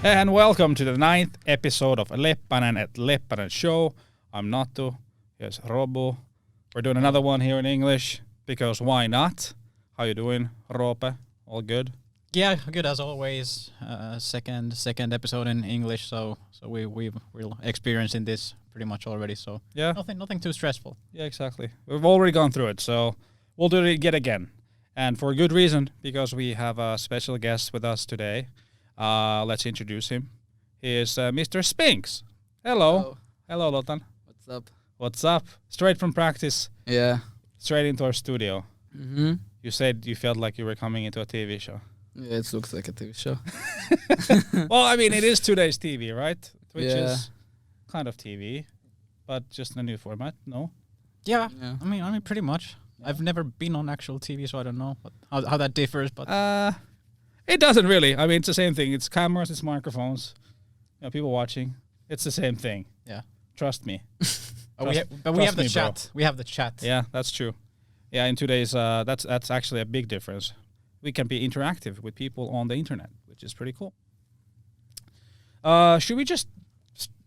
And welcome to the 9th episode of Leppänen Leppänen Show. I'm Nattu. Here's Robu. We're doing another one here in English because why not? How you doing, Roope? All good? Yeah, good as always. Second episode in English, so we're experiencing this pretty much already. So yeah, nothing too stressful. Yeah, exactly. We've already gone through it, so we'll do it yet again, and for a good reason because we have a special guest with us today. Let's introduce him. He is Mr. Spinx. Hello, Lotan. What's up? What's up? Straight from practice. Yeah. Straight into our studio. Mm-hmm. You said you felt like you were coming into a TV show. Yeah, it looks like a TV show. Well, I mean, it is today's TV, right? Which Yeah. is kind of TV, but just in a new format. No. Yeah. Yeah. I mean, pretty much. Yeah. I've never been on actual TV, so I don't know how that differs. But it doesn't really. I mean, it's the same thing. It's cameras, it's microphones, people watching. It's the same thing. Yeah. Trust me. We have the chat. Bro. We have the chat. Yeah, that's true. Yeah, in today's that's actually a big difference. We can be interactive with people on the internet, which is pretty cool. Should we just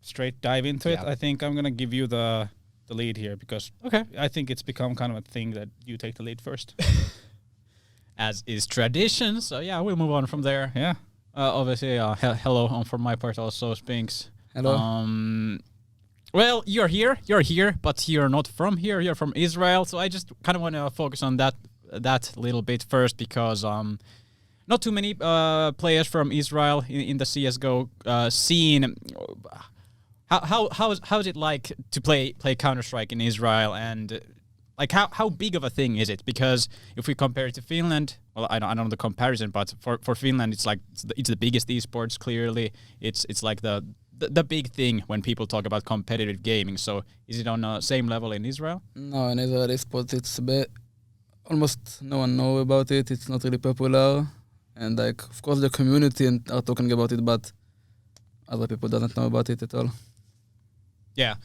straight dive into it? I think I'm gonna give you the lead here because I think it's become kind of a thing that you take the lead first. As is tradition, so yeah, we'll move on from there. Yeah. Obviously, hello from my part also, Spinx. Hello. Well, you're here, but you're not from here. You're from Israel, so I just kind of want to focus on that little bit first because not too many players from Israel in the CS:GO scene. How is it like to play Counter-Strike in Israel, and like how big of a thing is it? Because if we compare it to Finland, well, I don't know the comparison, but for Finland, it's like it's the biggest esports. Clearly, it's like the big thing when people talk about competitive gaming. So is it on the same level in Israel? No, in Israel esports it's a bit almost no one know about it. It's not really popular, and like of course the community are talking about it, but other people doesn't know about it at all. Yeah.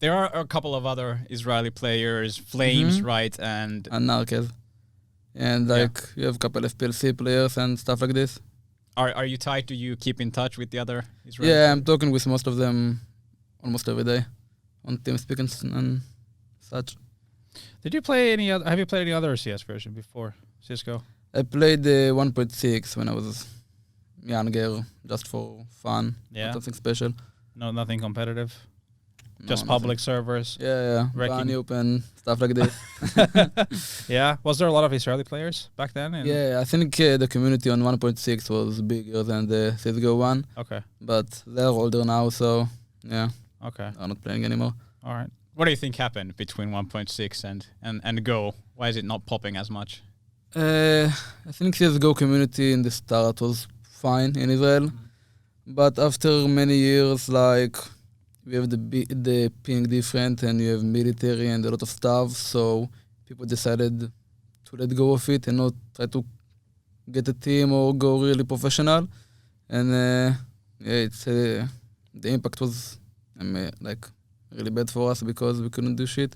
There are a couple of other Israeli players, Flames, right, and Narkev. And like you have a couple of PLC players and stuff like this. Are you tied? Do you keep in touch with the other Israeli Yeah, players? I'm talking with most of them almost every day on TeamSpeak and such. Did you play any other? Have you played any other CS version before CS:GO? I played the 1.6 when I was younger, just for fun. Yeah. Something special. No, nothing competitive. No, Just nothing. public servers. Yeah. Run open stuff like this. Yeah. Was there a lot of Israeli players back then? Yeah, I think the community on 1.6 was bigger than the CS:GO one. Okay. But they're older now, so yeah. Okay. They're not playing anymore. All right. What do you think happened between 1.6 and Go? Why is it not popping as much? I think CS:GO community in the start was fine in Israel, but after many years, like we have the ping different, and you have military and a lot of stuff, so people decided to let go of it and not try to get a team or go really professional. And it's the impact was like really bad for us because we couldn't do shit.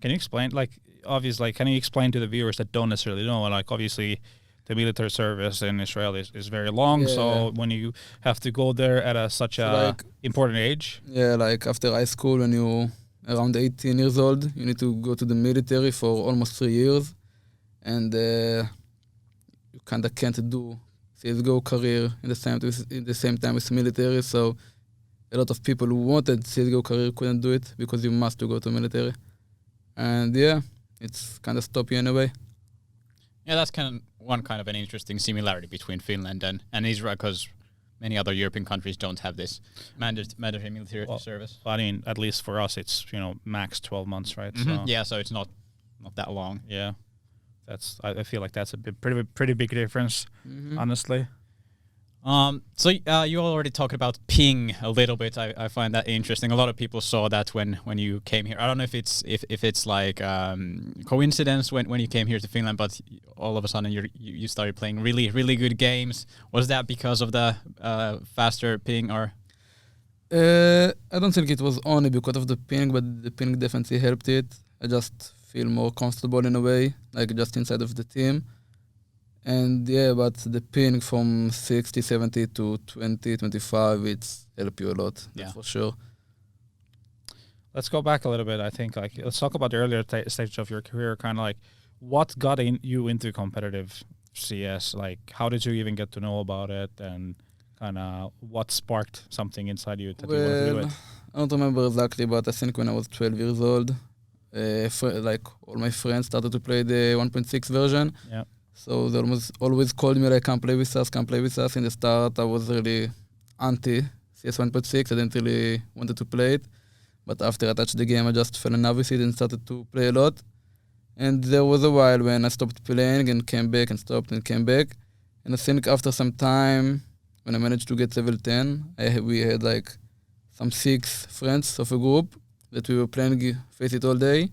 Can you explain, can you explain to the viewers that don't necessarily know, like obviously the military service in Israel is very long, so when you have to go there at such a important age? Yeah, like after high school, when you're around 18 years old, you need to go to the military for almost 3 years, and you kind of can't do CS:GO career in the same time as military, so a lot of people who wanted CS:GO career couldn't do it because you must go to military. And it's kind of stop you in a way. Yeah, that's one kind of an interesting similarity between Finland and Israel, because many other European countries don't have this mandatory military service. I mean, at least for us, it's max 12 months, right? Mm-hmm. So yeah, so it's not that long. Yeah, I feel like that's a pretty big difference, honestly. So you already talked about ping a little bit. I find that interesting. A lot of people saw that when you came here. I don't know if it's like coincidence when you came here to Finland, but all of a sudden you started playing really, really good games. Was that because of the faster ping or? I don't think it was only because of the ping, but the ping definitely helped it. I just feel more comfortable in a way, like just inside of the team. And yeah, but the ping from 60, 70 to 20, 25, it's help you a lot. That's for sure. Let's go back a little bit. I think let's talk about the earlier stage of your career. Kind of like what got you into competitive CS. Like how did you even get to know about it, and kind of what sparked something inside you that you wanted to do it? I don't remember exactly, but I think when I was 12 years old, like all my friends started to play the 1.6 version. Yeah. So they always called me like, come play with us. In the start, I was really anti CS 1.6. I didn't really wanted to play it. But after I touched the game, I just fell in love with it and started to play a lot. And there was a while when I stopped playing and came back and stopped and came back. And I think after some time, when I managed to get level 10, we had like some 6 friends of a group that we were playing Face It all day.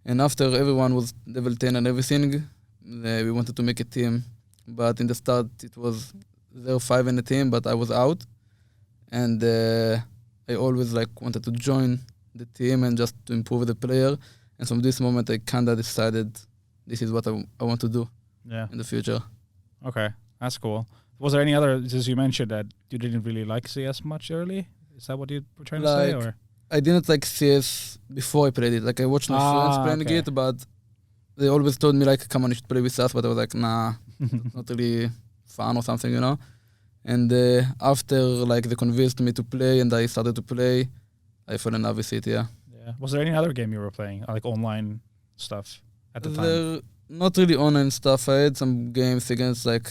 And after everyone was level 10 and everything, we wanted to make a team. But in the start, it was 0-5 in the team, but I was out. And I always like wanted to join the team and just to improve the player. And from this moment, I kind of decided this is what I want to do in the future. Okay, that's cool. Was there any other, as you mentioned, that you didn't really like CS much early? Is that what you were trying to say? Or? I didn't like CS before I played it. Like I watched my friends playing it, but they always told me like, come on, you should play with us. But I was like, nah, not really fun or something, you know? And after like they convinced me to play and I started to play, I fell in love with it, yeah. Was there any other game you were playing, like online stuff at the time? Not really online stuff. I had some games against like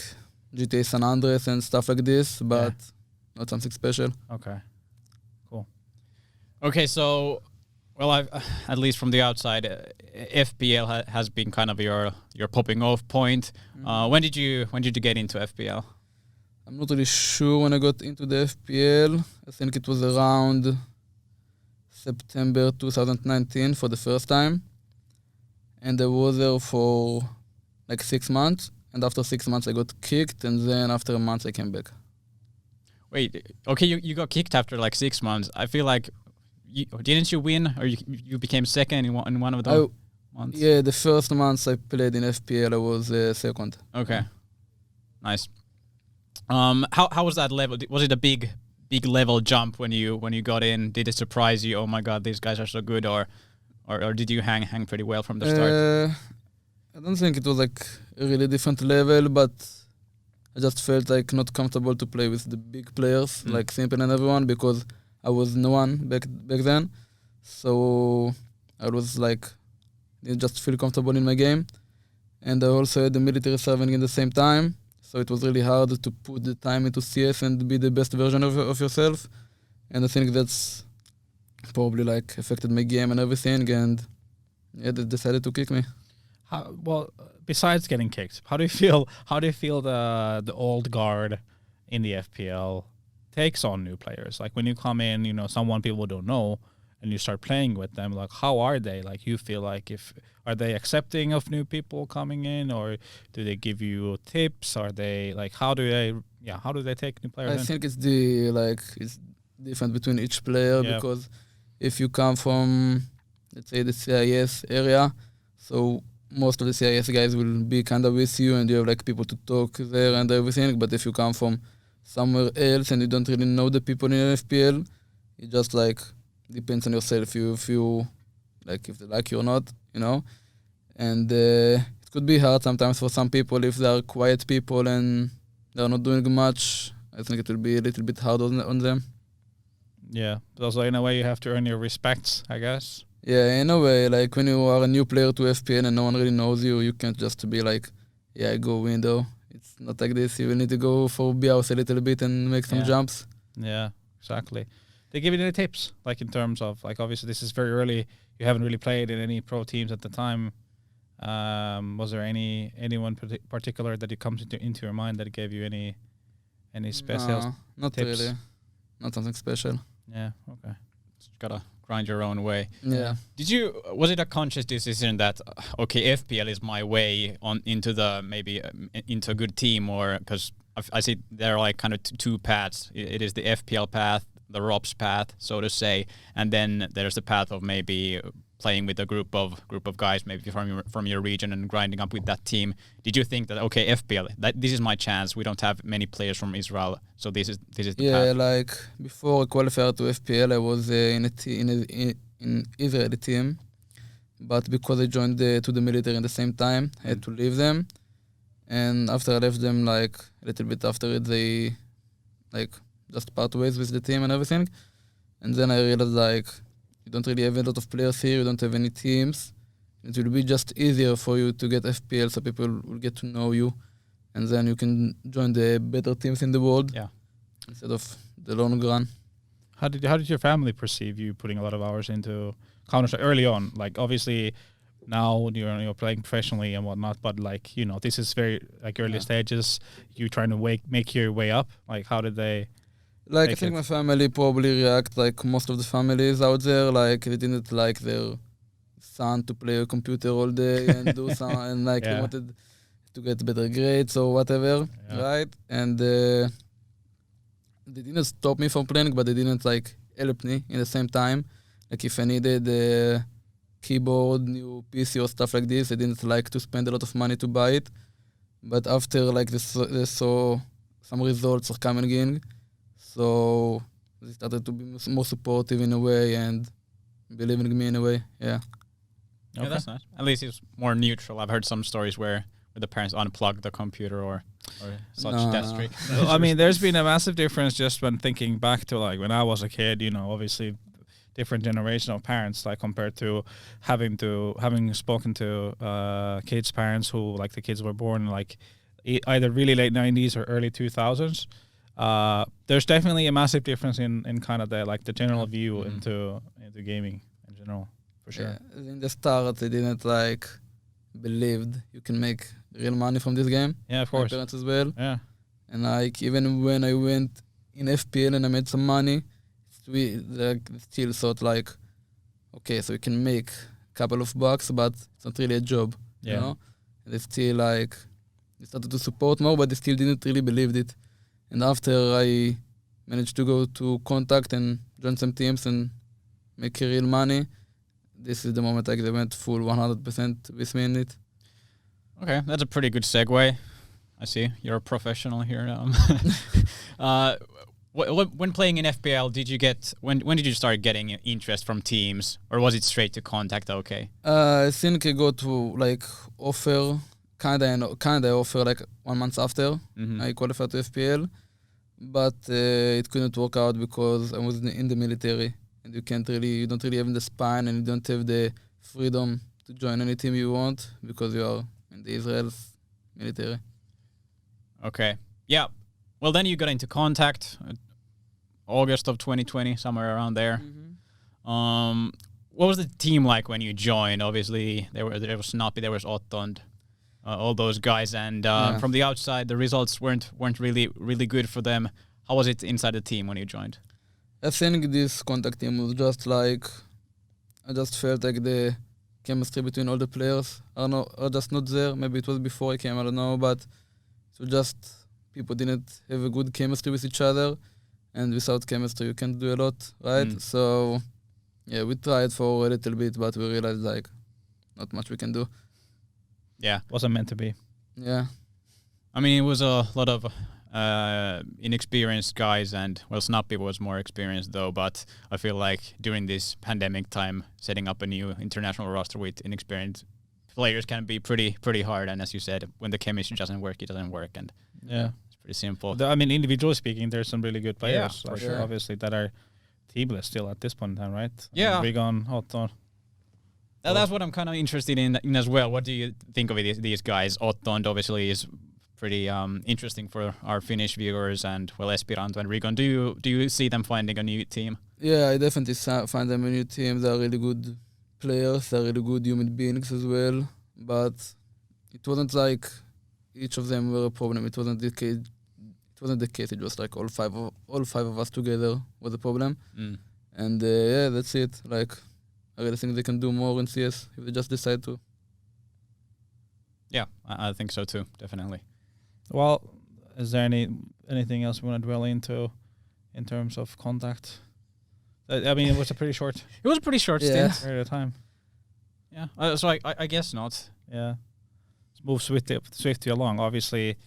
GTA San Andreas and stuff like this, but not something special. Okay, cool. Okay, so, well, at least from the outside, FPL has been kind of your popping off point. When did you get into FPL? I'm not really sure when I got into the FPL. I think it was around September 2019 for the first time. And I was there for like 6 months. And after 6 months, I got kicked. And then after a month, I came back. Wait, okay, you got kicked after like 6 months. I feel like, didn't you win? Or you became second in one of those months? Yeah, the first months I played in FPL, I was second. Okay, nice. How was that level? Was it a big level jump when you got in? Did it surprise you? Oh my God, these guys are so good, or did you hang pretty well from the start? I don't think it was like a really different level, but I just felt like not comfortable to play with the big players like Simple and everyone because I was no one back then. So I was like didn't just feel comfortable in my game, and I also had the military serving in the same time. So it was really hard to put the time into CS and be the best version of yourself. And I think that's probably like affected my game and everything. And they decided to kick me. Well, besides getting kicked, how do you feel? How do you feel the old guard in the FPL takes on new players? Like when you come in, someone people don't know, and you start playing with them. Like how are they? Like you feel like are they accepting of new people coming in, or do they give you tips? Are they like how do they take new players? I think it's it's different between each player because if you come from let's say the CIS area, so most of the CIS guys will be kind of with you and you have like people to talk there and everything. But if you come from somewhere else and you don't really know the people in FPL, it just like depends on yourself if you like if they like you or not, and it could be hard sometimes for some people if they are quiet people and they're not doing much. I think it will be a little bit hard on them. Yeah, but also in a way you have to earn your respects, I guess. Yeah, in a way, like when you are a new player to FPL and no one really knows you, you can't just be like, I go window. It's not like this. You will need to go for BRs a little bit and make some jumps. Yeah, exactly. They give you any tips, like in terms of, like obviously this is very early. You haven't really played in any pro teams at the time. Was there anyone particular that comes into your mind that gave you any special not tips? Really. Not something special. Yeah, okay. Just gotta grind your own way. Yeah. Was it a conscious decision that FPL is my way into a good team, or because I see there are like kind of two paths. It is the FPL path, the ROPS path, so to say, and then there's the path of maybe playing with a group of guys maybe from your region and grinding up with that team, did you think that okay, FPL, this is my chance? We don't have many players from Israel, so this is the path. Like before I qualified to FPL, I was in Israeli team, but because I joined to the military at the same time, I had to leave them, and after I left them, like a little bit after it, they like just part ways with the team and everything, and then I realized like you don't really have a lot of players here, you don't have any teams. It will be just easier for you to get FPL, so people will get to know you, and then you can join the better teams in the world. Yeah. Instead of the long run. How did your family perceive you putting a lot of hours into Counter-Strike early on? Like obviously now you're playing professionally and whatnot, but like this is very like early stages. You trying to make your way up. Like how did they? Like I think my family probably react like most of the families out there. Like they didn't like their son to play a computer all day and do some and like they wanted to get better grades or whatever, right? And they didn't stop me from playing, but they didn't like help me in the same time. Like if I needed a keyboard, new PC or stuff like this, they didn't like to spend a lot of money to buy it. But after like they saw some results are coming in, so they started to be more supportive in a way and believing in me in a way. Yeah. Okay. Yeah, that's nice. At least it's more neutral. I've heard some stories where the parents unplug the computer or such that streak. I mean, there's been a massive difference just when thinking back to like when I was a kid, obviously different generation of parents, like compared to having spoken to kids' parents who like the kids were born in like either really late 90s or early 2000s. There's definitely a massive difference in kind of the general view into gaming in general, for sure. Yeah. In the start, they didn't like believed you can make real money from this game. Yeah, of course. My parents as well. Yeah. And like even when I went in FPL and I made some money, we like still thought like, okay, so you can make a couple of bucks, but it's not really a job. Yeah. You know? And they still like they started to support more, but they still didn't really believe it. And after I managed to go to Contact and join some teams and make real money, this is the moment like they went full 100% with me in it. Okay, that's a pretty good segue. I see you're a professional here. When playing in FPL, when did you start getting interest from teams, or was it straight to Contact? Okay. I think I got to like offer kinda offer like 1 month after I qualified to FPL, but it couldn't work out because I was in the military. And you don't really have the spine and you don't have the freedom to join any team you want because you are in the Israel's military. Okay. Yeah. Well, then you got into Contact, August of 2020, somewhere around there. What was the team like when you joined? Obviously, there was Snappy, there was Otton, all those guys, and from the outside, the results weren't really good for them. How was it inside the team when you joined? I think this Contact team was just like, I just felt like the chemistry between all the players are just not there. Maybe it was before I came, I don't know, but it was just people didn't have a good chemistry with each other, and without chemistry you can't do a lot, right? So yeah, we tried for a little bit, but we realized like not much we can do. Yeah, wasn't meant to be. Yeah, I mean it was a lot of inexperienced guys, and well, Snappy was more experienced though, but I feel like during this pandemic time, setting up a new international roster with inexperienced players can be pretty hard, and as you said, when the chemistry doesn't work, it doesn't work, and it's pretty simple. I mean, individually speaking, there's some really good players, for sure. Obviously, that are teamless still at this point in time, right? Yeah. Rigon, Otton. That's what I'm kind of interested in as well. What do you think of these guys? Otton obviously is pretty interesting for our Finnish viewers, and well, Esperanto and Rigon. Do you see them finding a new team? Yeah, I definitely find them a new team. They're really good players. They're really good human beings as well. But it wasn't like each of them were a problem. It wasn't the case. It was like all five of us together was a problem. And that's it. Like I really think they can do more in CS if they just decide to. Yeah, I think so too. Definitely. Well, is there anything else we want to dwell into in terms of Contact? I mean, it was a pretty short. It was a pretty short stint. Period of time. Yeah. So I guess not. Yeah. Let's move swiftly along. Obviously,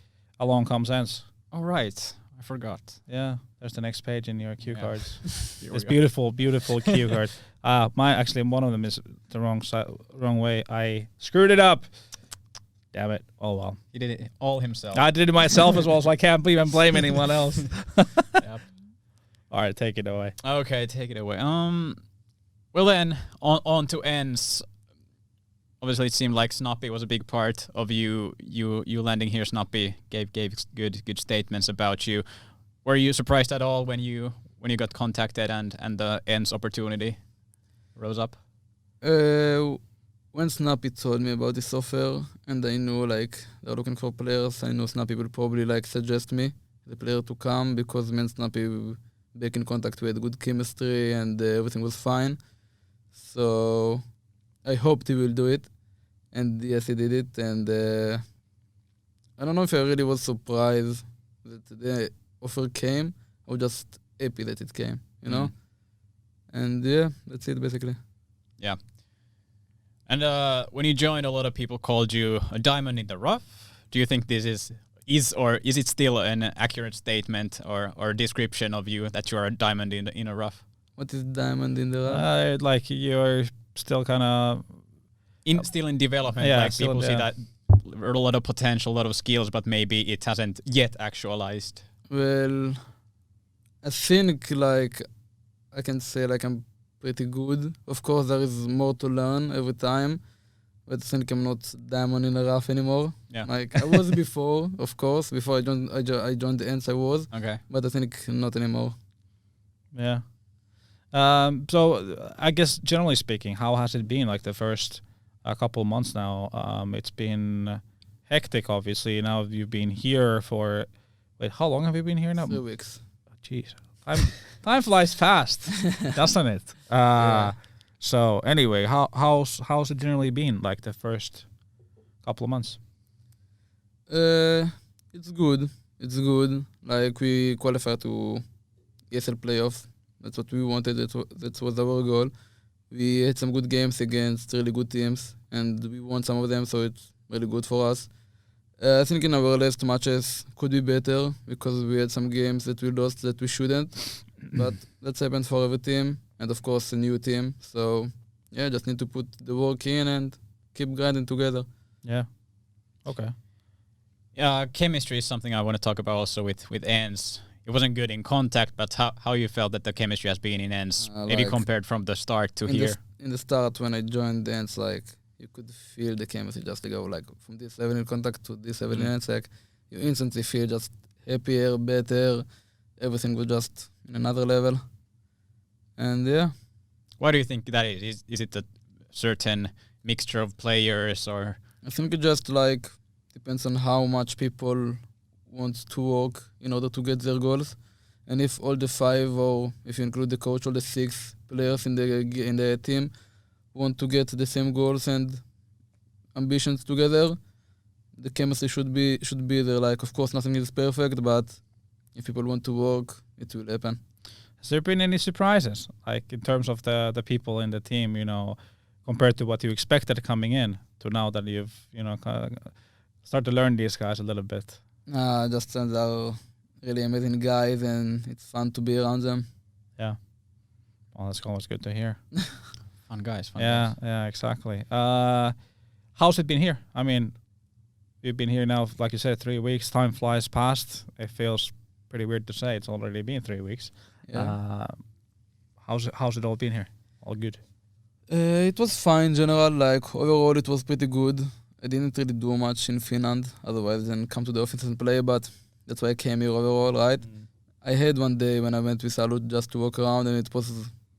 along comes ENCE. All right. I forgot. Yeah. There's the next page in your cue cards. It's go. beautiful cue card. One of them is the wrong way. I screwed it up. Damn it. Oh well. He did it all himself. I did it myself as well, so I can't even blame anyone else. Yep. All right, take it away. Okay, take it away. Well then, on to ENCE. Obviously, it seemed like Snappy was a big part of you landing here. Snappy gave good statements about you. Were you surprised at all when you got contacted and the ENCE opportunity rose up? When Snappy told me about this offer and I knew like they're looking for players, I know Snappy will probably like suggest me the player to come because me and Snappy back in contact, we had good chemistry and everything was fine. So I hoped he will do it, and yes, he did it. And I don't know if I really was surprised that the offer came. I was just happy that it came, you know. And yeah, that's it basically. Yeah. And when you joined, a lot of people called you a diamond in the rough. Do you think this is it still an accurate statement or description of you that you are a diamond in a rough? What is diamond in the rough? Like you're still kind of still in development. Yeah, like people see that a lot of potential, a lot of skills, but maybe it hasn't yet actualized. Well, I think like I can say like I'm pretty good. Of course, there is more to learn every time, but I think I'm not diamond in the rough anymore. Yeah. Like I was before, of course. Before I joined the ENCE, I was. Okay. But I think not anymore. Yeah. So I guess generally speaking, how has it been? Like the first couple of months now, it's been hectic. Obviously, now you've been here for. Wait, how long have you been here now? 3 weeks. Jeez, time flies fast, doesn't it? Yeah. So anyway, how's it generally been? Like the first couple of months? It's good. It's good. Like we qualified to ESL playoff. That's what we wanted. That was our goal. We had some good games against really good teams, and we won some of them. So it's really good for us. I think in our last matches could be better because we had some games that we lost that we shouldn't. But that's happened for every team, and of course a new team. So yeah, just need to put the work in and keep grinding together. Yeah. Okay. Chemistry is something I want to talk about also with ENCE. It wasn't good in contact, but how you felt that the chemistry has been in ENCE, maybe like compared from the start to here? In the start, when I joined ENCE, like you could feel the chemistry just to go like from this level in contact to this level in ENCE. Like you instantly feel just happier, better. Everything was just in another level. And yeah. Why do you think that is? Is it a certain mixture of players or? I think it just like depends on how much people want to work in order to get their goals. And if all the 5, or if you include the coach, all the 6 players in the team want to get the same goals and ambitions together, the chemistry should be there. Like, of course, nothing is perfect, but if people want to work, it will happen. Has there been any surprises, like in terms of the people in the team, you know, compared to what you expected coming in to now that you've, you know, start to learn these guys a little bit? Just they're really amazing guys, and it's fun to be around them. Yeah. Well, that's always good to hear. Fun guys. Yeah, exactly. How's it been here? I mean, you've been here now, like you said, 3 weeks. Time flies past. It feels pretty weird to say it's already been 3 weeks. Yeah. How's it all been here? All good? It was fine in general. Like overall, it was pretty good. I didn't really do much in Finland, otherwise than come to the office and play. But that's why I came here overall, right? I had one day when I went with Salut just to walk around, and it was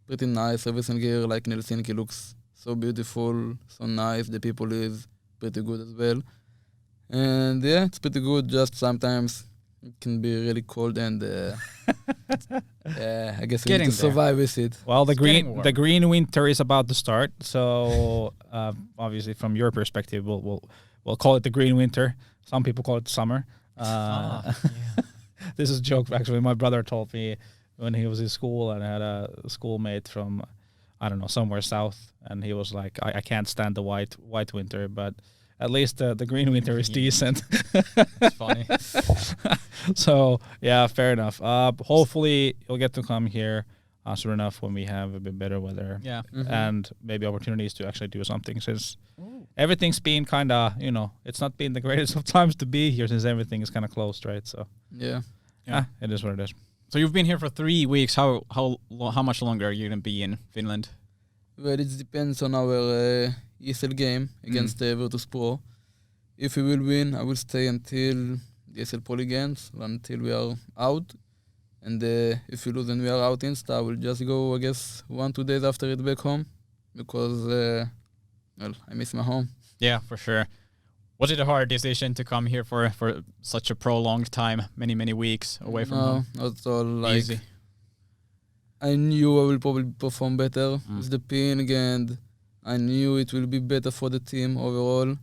pretty nice. Everything here, like in Helsinki, looks so beautiful, so nice. The people is pretty good as well. And yeah, it's pretty good. Just sometimes it can be really cold, and yeah, I guess we need to survive with it. Well, the green winter is about to start. So obviously, from your perspective, we'll call it the green winter. Some people call it summer. Yeah. This is a joke. Actually, my brother told me when he was in school and I had a schoolmate from I don't know, somewhere south, and he was like, I can't stand the white winter, but at least the green winter is decent. It's funny. So yeah, fair enough. Hopefully you'll get to come here soon enough when we have a bit better weather. Yeah. And maybe opportunities to actually do something, since everything's been kind of, it's not been the greatest of times to be here, since everything is kind of closed, right? So Yeah. it is what it is. So you've been here for 3 weeks. How much longer are you gonna be in Finland? Well, it depends on our ESL game against the Virtus Pro. If we will win, I will stay until the ESL Pro League ends, until we are out. And if we lose and we are out I will just go, I guess, 1-2 days after it back home, because I miss my home. Yeah, for sure. Was it a hard decision to come here for such a prolonged time, many weeks away from home? No, not at all. Like, Easy. I knew I will probably perform better with the ping, and I knew it will be better for the team overall.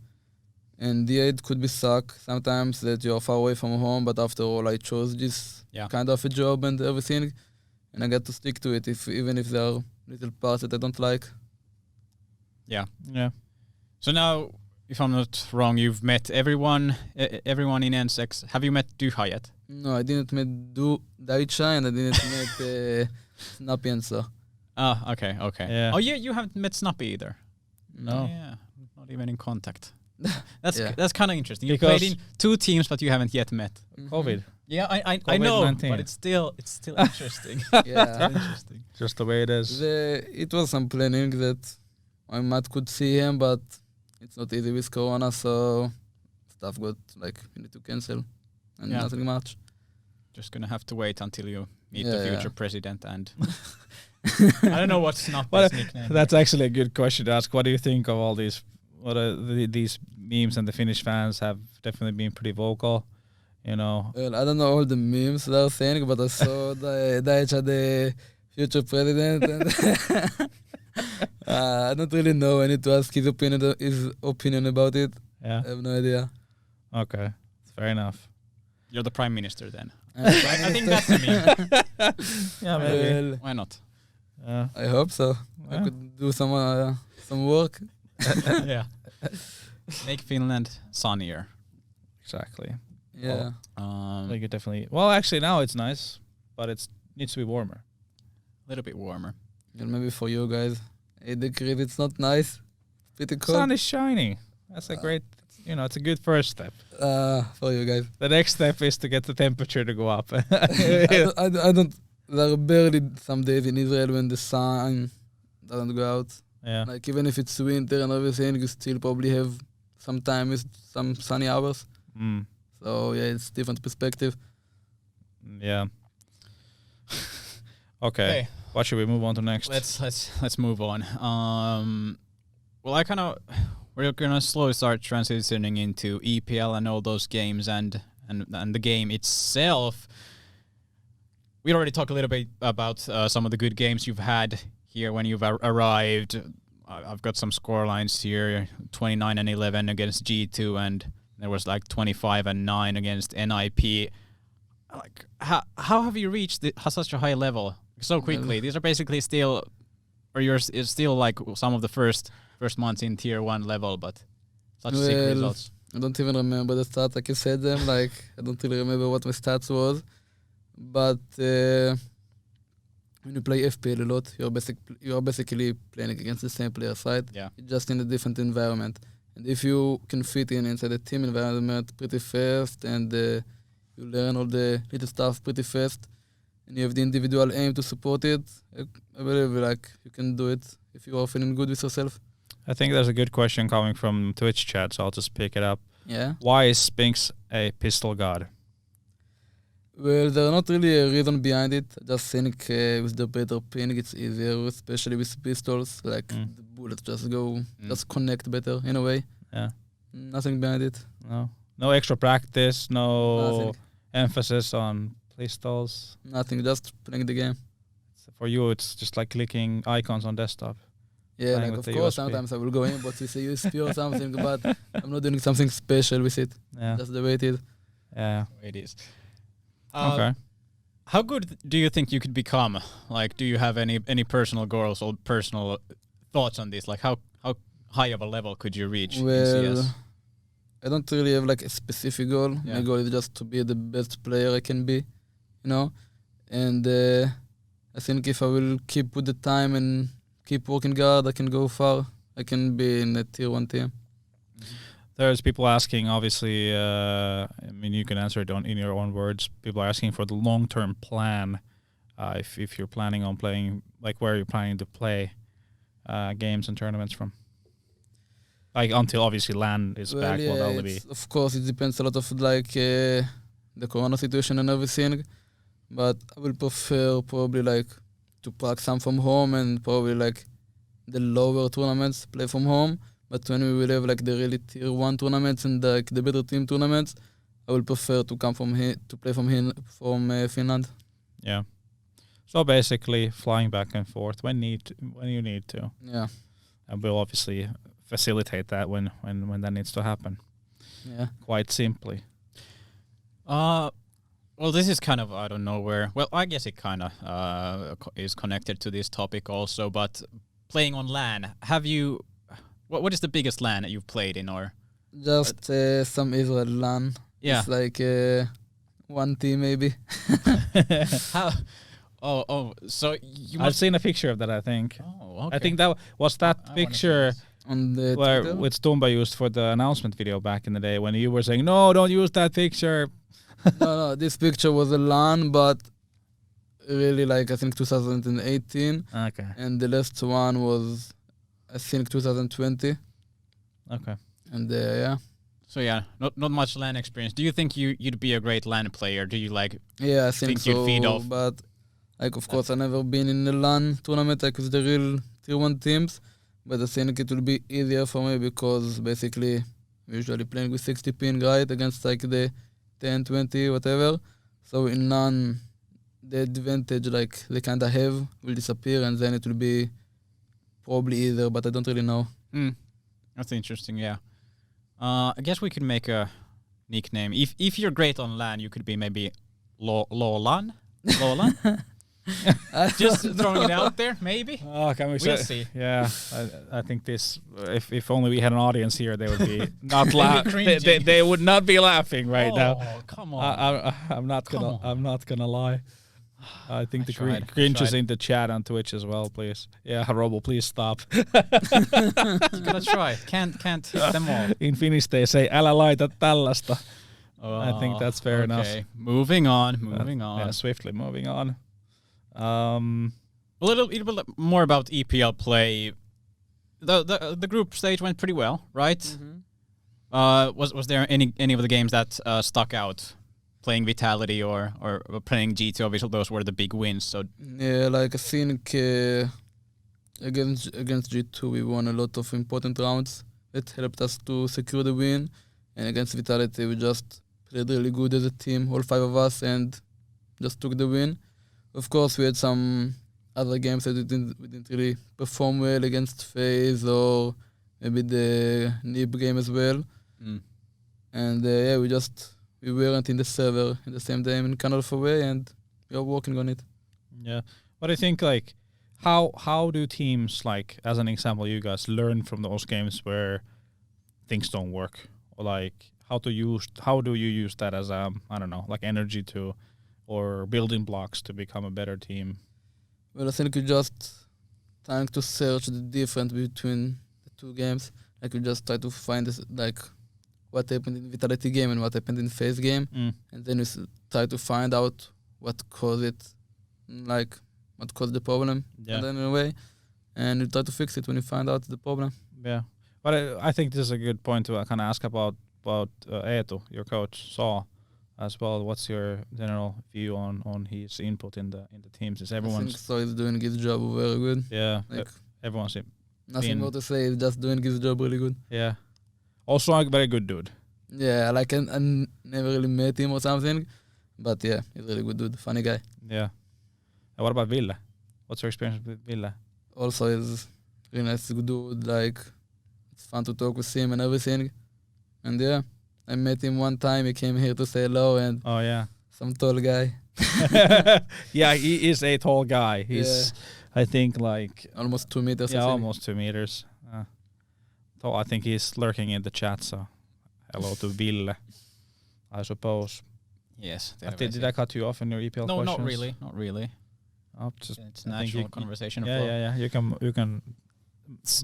And yeah, it could be suck sometimes that you are far away from home, but after all, I chose this kind of a job and everything, and I got to stick to it, even if there are little parts that I don't like. Yeah. So now, if I'm not wrong, you've met everyone in ENCE CS. Have you met Duha yet? No, I didn't meet Daicha, and I didn't meet Snappy and so. Ah, okay. Yeah. Oh, yeah, you haven't met Snappy either. No. Yeah, not even in contact. That's Yeah. that's kind of interesting. You Because- played in 2 teams, but you haven't yet met. COVID. Yeah, I know, COVID-19. but it's still interesting. Yeah. Interesting. Just the way it is. It was some planning that I might could see him, but it's not easy with Corona, so stuff got like you need to cancel, and nothing much. Just gonna have to wait until you meet Yeah, the future yeah. president, and I don't know what's Snappy's nickname. That's actually a good question to ask. What do you think of all these? These memes, and the Finnish fans have definitely been pretty vocal. Well, I don't know all the memes they're saying, but I saw Daicha, the future president, and I don't really know. I need to ask his opinion about it. Yeah. I have no idea. Okay. Fair enough. You're the prime minister then. I think that's a meme. Yeah, Well, Why not? I hope so. I Yeah. could do some work. Yeah. Make Finland sunnier. Exactly. Yeah. Like it definitely. Well, actually, now it's nice, but it needs to be warmer. A little bit warmer. Well, maybe for you guys, 8 degrees, it's not nice. Pretty cold. Sun is shining. That's a great. It's a good first step. For you guys. The next step is to get the temperature to go up. I don't. There are barely some days in Israel when the sun doesn't go out. Yeah. Like even if it's winter and everything, you still probably have sometimes some sunny hours. Mm. So yeah, it's different perspective. Yeah. Okay. What should we move on to next? Let's move on. Well, we're gonna slowly start transitioning into EPL and all those games and the game itself. We already talked a little bit about some of the good games you've had here when you've arrived. I've got some score lines here: 29-11 against G2, and there was like 25-9 against NIP. Like, how have you reached such a high level so quickly? These are basically still, or it's still like some of the first months in tier 1 level, but such sick results. I don't even remember the stats. Like you said them, like I don't really remember what my stats was. But when you play FPL a lot, you're basically playing against the same players, right? Yeah. Just in a different environment. And if you can fit inside the team environment pretty fast, and you learn all the little stuff pretty fast, and you have the individual aim to support it, I believe like you can do it if you are feeling good with yourself. I think there's a good question coming from Twitch chat, so I'll just pick it up. Yeah. Why is Spinx a pistol god? Well, there's not really a reason behind it. I just think with the better ping, it's easier, especially with pistols. Like the bullets just connect better in a way. Yeah. Nothing behind it. No extra practice, no Nothing. emphasis on pistols. Nothing, just playing the game. For you, it's just like clicking icons on desktop. Yeah, Playing like with of the course, USB. sometimes I will go in, but it's a USP or something, but I'm not doing something special with it. Yeah. That's the way it is. Yeah. It is. Okay. How good do you think you could become? Like, do you have any personal goals or personal thoughts on this? Like, how high of a level could you reach in CS? I don't really have like a specific goal. Yeah. My goal is just to be the best player I can be, you know. And I think if I will keep with the time and keep working hard, I can go far. I can be in a tier 1 team. There's people asking, obviously, I mean, you can answer it in your own words. People are asking for the long-term plan. If you're planning on playing, like where you're planning to play games and tournaments from. Like until obviously LAN is back, Yeah, that'll be. of course, it depends a lot of like the corona situation and everything. But I will prefer probably like to practice some from home and probably like the lower tournaments play from home. But when we will have like the really tier 1 tournaments and like the better team tournaments, I will prefer to come from here to play from Finland. Yeah. So basically, flying back and forth when you need to. Yeah. And we'll obviously facilitate that when that needs to happen. Yeah. Quite simply. Well, this is kind of, I don't know where. Well, I guess it kind of is connected to this topic also. But playing on LAN, have you? What is the biggest LAN that you've played in, or? Just some Israel LAN. Yeah. It's like 1 team maybe. How? Oh. So you I've seen a picture of that. I think. Oh, okay. I think that was that picture On the where Twitter? which Tumba used for the announcement video back in the day when you were saying, "No, don't use that picture." No, this picture was a LAN, but really like I think 2018, Okay. and the last one was I think 2020, Okay. and yeah. So yeah, not much LAN experience. Do you think you'd be a great LAN player? Do you like? Yeah, I think Think you'd so. feed off? But like, of course, I never been in a LAN tournament like with the real tier 1 teams. But I think it will be easier for me because basically we're usually playing with 60 ping, right, against like the 10, 20, whatever. So in LAN, the advantage like they kind of have will disappear, and then it will be probably easier. But I don't really know. That's interesting. Yeah. I guess we could make a nickname. If you're great on LAN, you could be maybe Lolan. Just throwing it out there, maybe. Oh, can we We'll say? see. Yeah, I think this. If only we had an audience here, they would be not laughing. They would not be laughing right now. Oh, come on. I'm not gonna. I'm not gonna lie. I think the cringe is in the chat on Twitch as well. Please, yeah, Robo, please stop. You gotta try. Can't hit them all. In Finnish they say, "Älä laita tällaista." I think that's fair enough. Moving on. Yeah, swiftly moving on. A little bit more about EPL play. The group stage went pretty well, right? Mm-hmm. Was there any of the games that stuck out? Playing Vitality or playing G2, obviously those were the big wins. So Yeah, like I think against G2 we won a lot of important rounds that helped us to secure the win. And against Vitality we just played really good as a team, all 5 of us, and just took the win. Of course, we had some other games that we didn't really perform well against FaZe or maybe the NIB game as well. And yeah, we weren't in the server in the same time in kind of a way, and we are working on it. Yeah, but I think like how do teams, like as an example, you guys learn from those games where things don't work, or like how do you use that as I don't know, like energy to or building blocks to become a better team? Well, I think we just trying to search the difference between the 2 games. Like we just try to find this, like what happened in Vitality game and what happened in FaZe game, and then we try to find out what caused it, like what caused the problem. Yeah. And then in a way, and we try to fix it when we find out the problem. Yeah, but I think this is a good point to kind of ask about Eetu, your coach, Saw, as well. What's your general view on his input in the teams? Is I think everyone's so he's doing his job very good. like everyone's Nothing more to say, he's just doing his job really good. Yeah. Also a very good dude. Yeah, like I never really met him or something, but yeah, he's a really good dude, funny guy. Yeah. And what about Ville? What's your experience with Ville? Also, he's really nice, good dude. Like it's fun to talk with him and everything. And yeah, I met him one time. He came here to say hello, and Oh yeah. some tall guy. Yeah, he is a tall guy. He's, I think, like Almost 2 meters. yeah, almost 2 meters. So I think he's lurking in the chat. So hello to Ville, I suppose. Yes. Did I cut you off in your EPL No, questions? not really. Oh, just It's natural conversation. Yeah. You can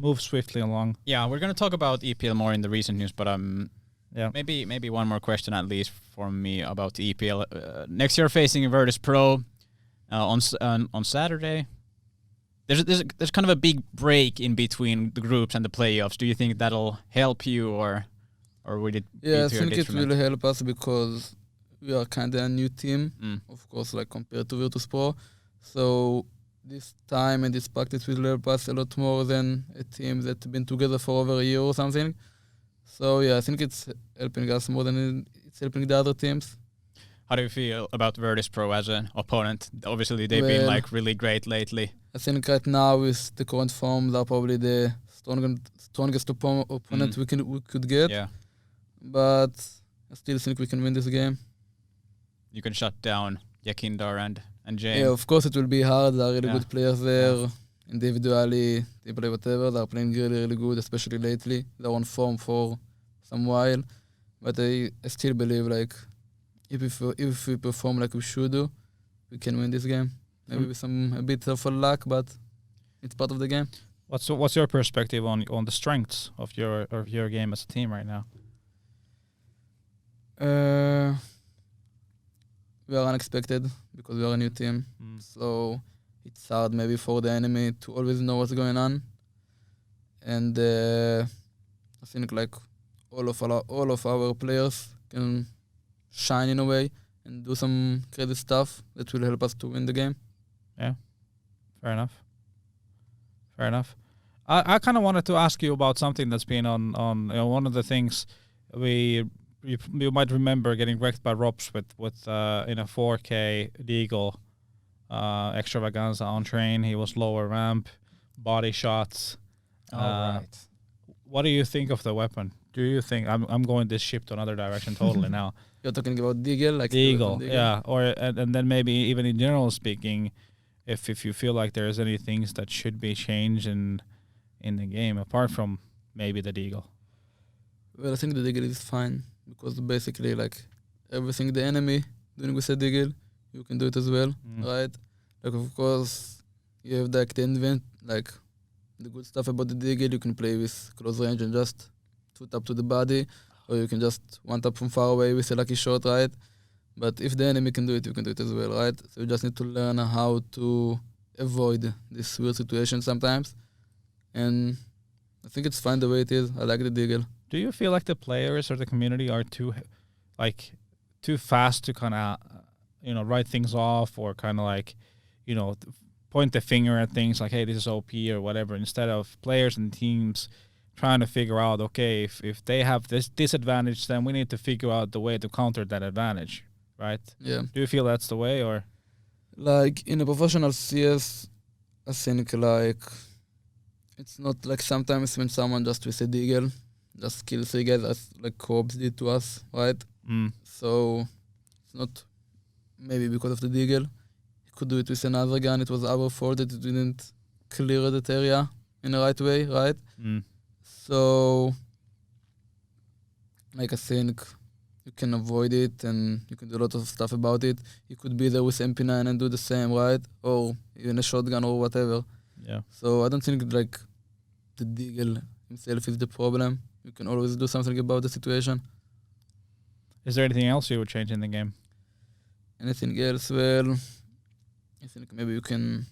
move swiftly along. Yeah, we're gonna talk about EPL more in the recent news, but maybe one more question at least from me about EPL. Next year facing Virtus Pro on Saturday. There's kind of a big break in between the groups and the playoffs. Do you think that'll help you or would it? Yeah, I think it will help us because we are kind of a new team, of course, like compared to Virtus Pro. So this time and this practice will help us a lot more than a team that's been together for over a year or something. So yeah, I think it's helping us more than it's helping the other teams. How do you feel about Virtus Pro as an opponent? Obviously, they've been like really great lately. I think right now with the current form, they're probably the strongest opponent we could get. Yeah. But I still think we can win this game. You can shut down Yakindar and James. Yeah, of course it will be hard. There are really good players there. Individually, they play whatever. They're playing really, really good, especially lately. They're on form for some while. But I still believe like if we perform like we should do, we can win this game. Maybe with a bit of luck, but it's part of the game. What's your perspective on the strengths of your game as a team right now? We are unexpected because we are a new team. So it's hard maybe for the enemy to always know what's going on. And I think like all of our players can shine in a way and do some crazy stuff that will help us to win the game. Yeah, fair enough. I kind of wanted to ask you about something that's been on one of the things you might remember getting wrecked by Robs with in a 4K Deagle extravaganza on train. He was lower ramp, body shots. Right. What do you think of the weapon? Do you think I'm going this ship to another direction totally now? You're talking about Deagle, like Deagle, yeah, or and then maybe even in general speaking, if you feel like there's any things that should be changed in the game apart from maybe the Deagle. Well, I think the Deagle is fine because basically like everything the enemy doing with the Deagle, you can do it as well, right? Like of course you have like the invent, like the good stuff about the Deagle. You can play with close range and just 2-tap to the body, or you can just 1-tap from far away with a lucky shot, right? But if the enemy can do it, you can do it as well, right? So you just need to learn how to avoid this weird situation sometimes. And I think it's fine the way it is. I like the Deagle. Do you feel like the players or the community are too fast to kind of write things off or kind of like point the finger at things like, hey, this is OP or whatever, instead of players and teams trying to figure out, okay, if they have this disadvantage, then we need to figure out the way to counter that advantage, right? Yeah. Do you feel that's the way, or? Like in a professional CS, I think like it's not like sometimes when someone just with a Deagle just kills 3 guys as like Cobbs did to us, right? So it's not maybe because of the Deagle. He could do it with another gun. It was our fault that it didn't clear that area in the right way, right? So like I think you can avoid it and you can do a lot of stuff about it. You could be there with MP9 and do the same, right? Or even a shotgun or whatever. Yeah. So I don't think like the Deagle himself is the problem. You can always do something about the situation. Is there anything else you would change in the game? Anything else? Well, I think maybe you can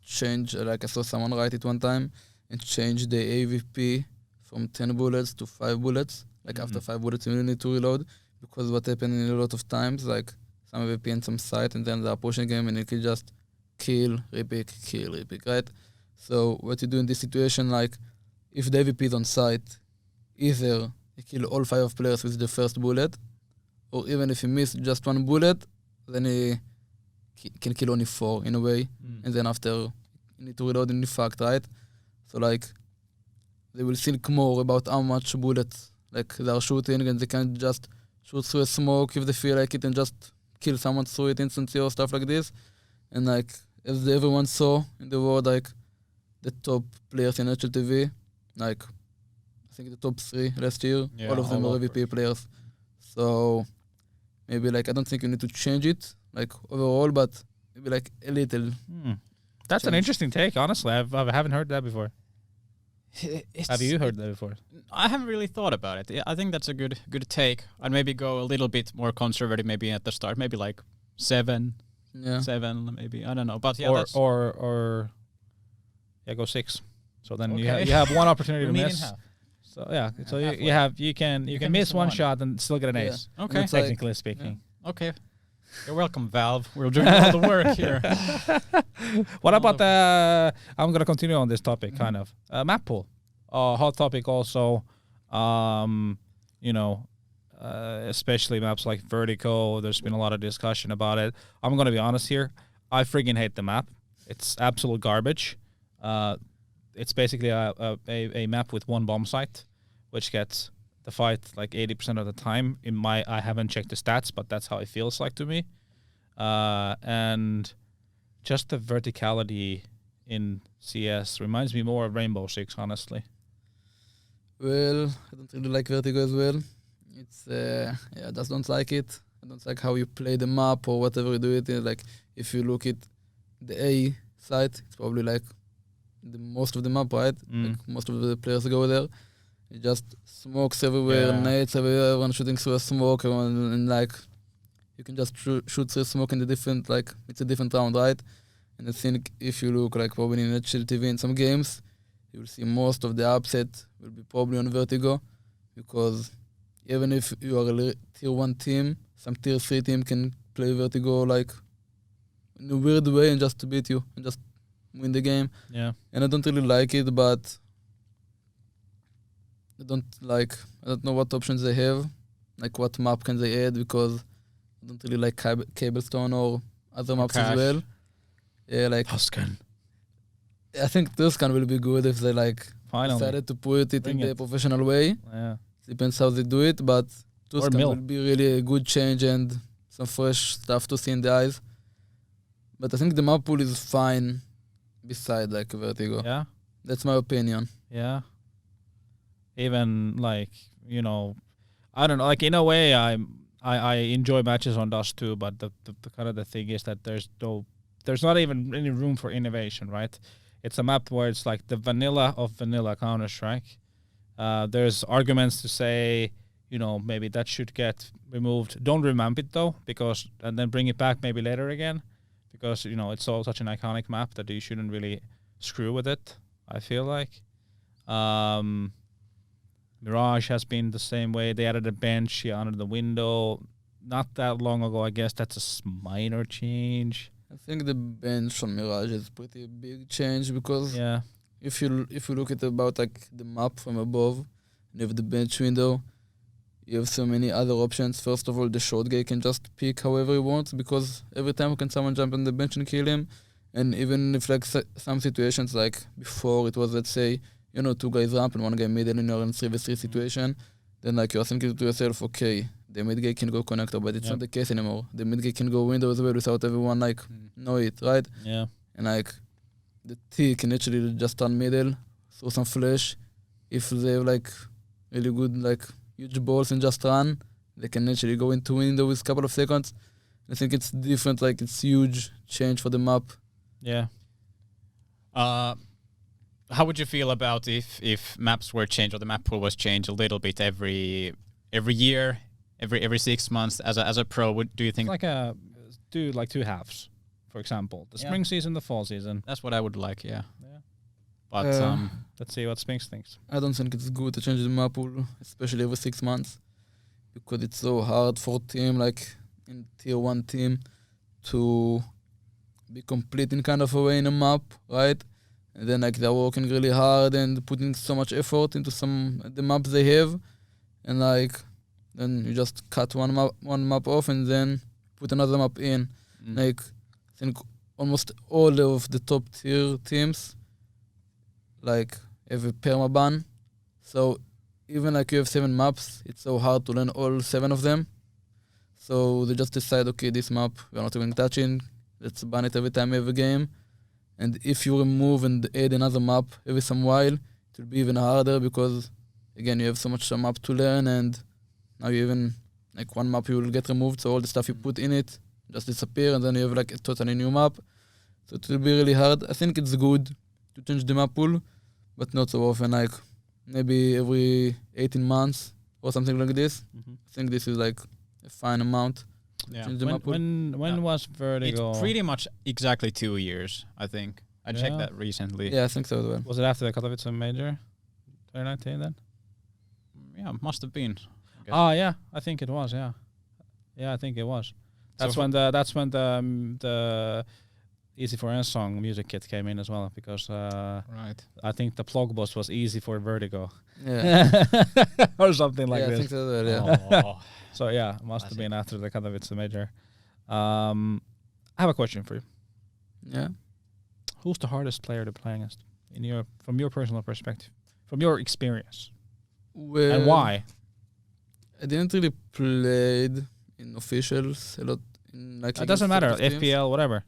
change, like I saw someone write it one time, and change the AVP from 10 bullets to 5 bullets. Like after 5 bullets, you need to reload. Because what happened in a lot of times, like some AVP and some site, and then they are pushing game, and you can just kill, repick, right? So what you do in this situation, like if the AVP is on site, either you kill all 5 players with the first bullet, or even if you miss just 1 bullet, then he can kill only 4 in a way, and then after you need to reload in the fact, right? So like they will think more about how much bullets like they are shooting, and they can't just shoot through a smoke if they feel like it and just kill someone through it instantly or stuff like this. And like as everyone saw in the world, like the top players in HLTV, like I think the top 3 last year, all of them are MVP players. So maybe like I don't think you need to change it like overall, but maybe like a little. That's an interesting take, honestly. I haven't heard that before. Have you heard that before? I haven't really thought about it. Yeah, I think that's a good take. I'd maybe go a little bit more conservative maybe at the start, maybe like 7 maybe. I don't know. But yeah, or go 6. So then you have one opportunity to miss. So yeah, so you can miss one shot and still get an ace. Okay, technically speaking. Yeah. Okay. You're welcome, Valve. We're doing all the work here. What about the... I'm going to continue on this topic, kind of. Map pool. Hot topic also. Especially maps like Vertigo. There's been a lot of discussion about it. I'm going to be honest here. I friggin' hate the map. It's absolute garbage. It's basically a map with one bomb site, which gets the fight like 80% of the time. I haven't checked the stats, but that's how it feels like to me. And just the verticality in CS reminds me more of Rainbow Six, honestly. Well, I don't really like Vertigo as well. It's I just don't like it. I don't like how you play the map or whatever you do it. Like if you look at the A site, it's probably like the most of the map, right? Like most of the players go there. It just smokes everywhere, nades everywhere, everyone shooting through a smoke, and like you can just shoot through smoke in the different, like it's a different round, right? And I think if you look like probably in HLTV in some games, you will see most of the upset will be probably on Vertigo, because even if you are a tier 1 team, some tier 3 team can play Vertigo like in a weird way and just to beat you and just win the game. Yeah. And I don't really like it, but I don't know what options they have, like what map can they add, because I don't really like Cablestone or other maps as well. Yeah, like Tuscan. I think Tuscan will be good if they like decided to put it in a professional way. Yeah. Depends how they do it, but Tuscan Mill will be really a good change and some fresh stuff to see in the eyes. But I think the map pool is fine beside like Vertigo. Yeah. That's my opinion. Yeah. Even like, I don't know, like in a way I enjoy matches on Dust too, but the kind of the thing is that there's not even any room for innovation, right? It's a map where it's like the vanilla of vanilla Counter-Strike. There's arguments to say, maybe that should get removed. Don't revamp it though, and then bring it back maybe later again, because it's such an iconic map that you shouldn't really screw with it, I feel like. Mirage has been the same way. They added a bench under the window not that long ago. I guess that's a minor change. I think the bench on Mirage is pretty big change, because if you look at about like the map from above, and you have the bench window, you have so many other options. First of all, the short guy can just pick however he wants, because every time can someone jump on the bench and kill him. And even if like some situations like before it was, let's say, 2 guys ramp and 1 guy middle and you're in 3v3 situation, then like you're thinking to yourself, okay, the mid guy can go connector, but it's not the case anymore. The mid guy can go window as well without everyone like know it, right? Yeah. And like the T can actually just turn middle, throw some flash. If they have like really good like huge balls and just run, they can actually go into window with a couple of seconds. I think it's different, like it's huge change for the map. Yeah. How would you feel about if maps were changed or the map pool was changed a little bit every year, every 6 months as a pro? Do you think do 2 halves, for example, the spring season, the fall season? That's what I would like. Yeah. But let's see what Spinx thinks. I don't think it's good to change the map pool, especially every 6 months, because it's so hard for a team like in tier 1 team to be complete in kind of a way in a map, right? And then like they're working really hard and putting so much effort into the maps they have, and like then you just cut one map off and then put another map in. Like I think almost all of the top tier teams like have a permaban, so even like you have 7 maps, it's so hard to learn all 7 of them. So they just decide, okay, this map we're not even touching. Let's ban it every time we have a game. And if you remove and add another map every some while, it will be even harder because, again, you have so much map to learn, and now you even, like, one map you will get removed, so all the stuff you put in it just disappear, and then you have like a totally new map. So it will be really hard. I think it's good to change the map pool, but not so often, like maybe every 18 months or something like this. Mm-hmm. I think this is like a fine amount. Yeah. Change the map pool. When was Vertigo? It's pretty much exactly 2 years, I think. I checked that recently. Yeah, I think so as well. Was it after the Katowice Major? 2019 then? Yeah, must have been. Oh yeah, I think it was. Yeah, I think it was. That's So when the Easy for Us song music kit came in as well, because right. I think the plug boss was easy for Vertigo. Yeah. Or something like yeah, I this. think so as well, yeah. Oh. So yeah, must have been after the Katowice Major. I have a question for you. Yeah. Who's the hardest player to play against from your personal perspective, from your experience, Well, and why? I didn't really play in officials a lot. It doesn't matter, FPL, whatever.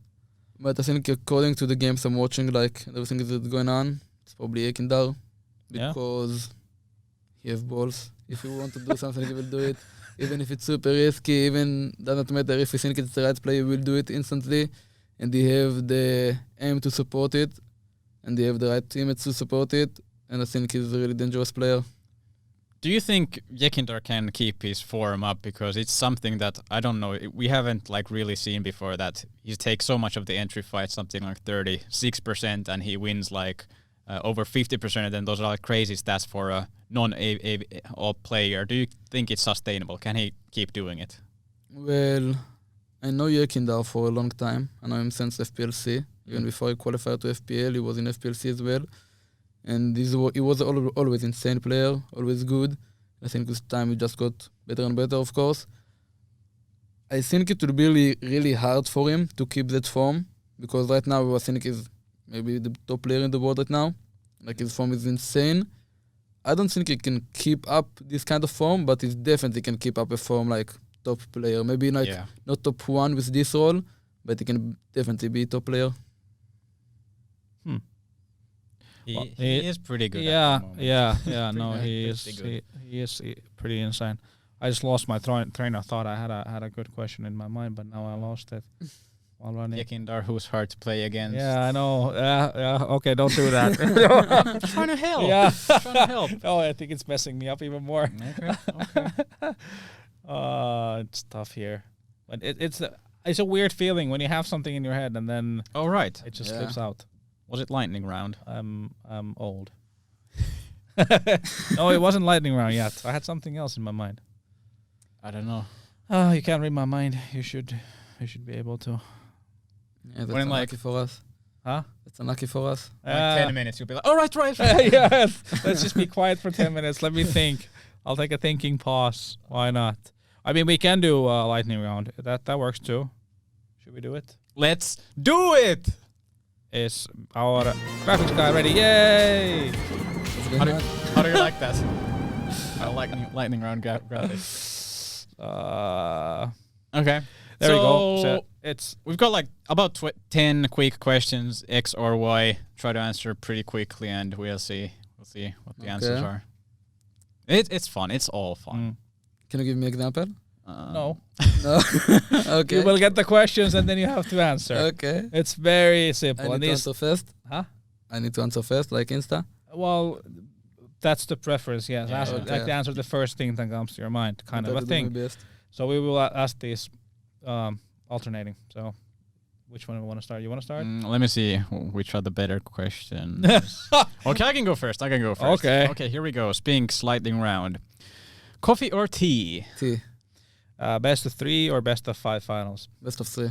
But I think according to the games I'm watching, like everything that's going on, it's probably Ekindar, because he has balls. If you want to do something, he will do it. Even if it's super risky, even doesn't matter if you think it's the right play, he will do it instantly. And they have the aim to support it, and they have the right teammates to support it. And I think he's a really dangerous player. Do you think Ekindar can keep his form up? Because it's something that, I don't know, we haven't like really seen before, that he takes so much of the entry fights, something like 36%, and he wins like over 50%, and then those are like crazy stats for a non-AO player. Do you think it's sustainable? Can he keep doing it? Well, I know Ekindar for a long time. I know him since FPLC. Even before he qualified to FPL, he was in FPLC as well. And he was always insane player, always good. I think with time he just got better and better, of course. I think it will be really, really hard for him to keep that form, because right now I think he's maybe the top player in the world right now. Like, his form is insane. I don't think he can keep up this kind of form, but he definitely can keep up a form like top player. Maybe like not top 1 with this role, but he can definitely be top player. He is pretty good. Yeah, at the moment. yeah. No, he is pretty insane. I just lost my train of thought. I had a good question in my mind, but now I lost it while running. Ekindar, who's hard to play against. Yeah, I know. Yeah. Okay, don't do that. I'm trying to help. Yeah, trying to help. Oh, I think it's messing me up even more. Okay. It's tough here, but it's a weird feeling when you have something in your head and then right. it just slips out. Was it lightning round? I'm old. No, it wasn't lightning round yet. I had something else in my mind. I don't know. Oh, you can't read my mind. You should be able to. Yeah, that's unlucky for us. Huh? That's unlucky for us. Like 10 minutes, you'll be like, all right. Yes. Let's just be quiet for 10 minutes. Let me think. I'll take a thinking pause. Why not? I mean, we can do a lightning round. That works too. Should we do it? Let's do it! Is our graphics guy ready? Yay! How do you like that? I like lightning round graphics. Okay. There we go. So we've got like about 10 quick questions, X or Y. Try to answer pretty quickly, and we'll see what the answers are. It's fun. It's all fun. Can you give me an example? No. No. Okay. You will get the questions and then you have to answer. Okay. It's very simple. I need to answer first? Huh? I need to answer first, like Insta? Well, that's the preference, yes. Yeah. Like to answer the first thing that comes to your mind, kind of a thing. So we will ask these alternating. So which one do we want to start? You want to start? Let me see which are the better questions. Okay, I can go first. Okay, here we go. Spinx lightning round. Coffee or tea? Tea. Best of 3 or best of 5 finals? Best of 3.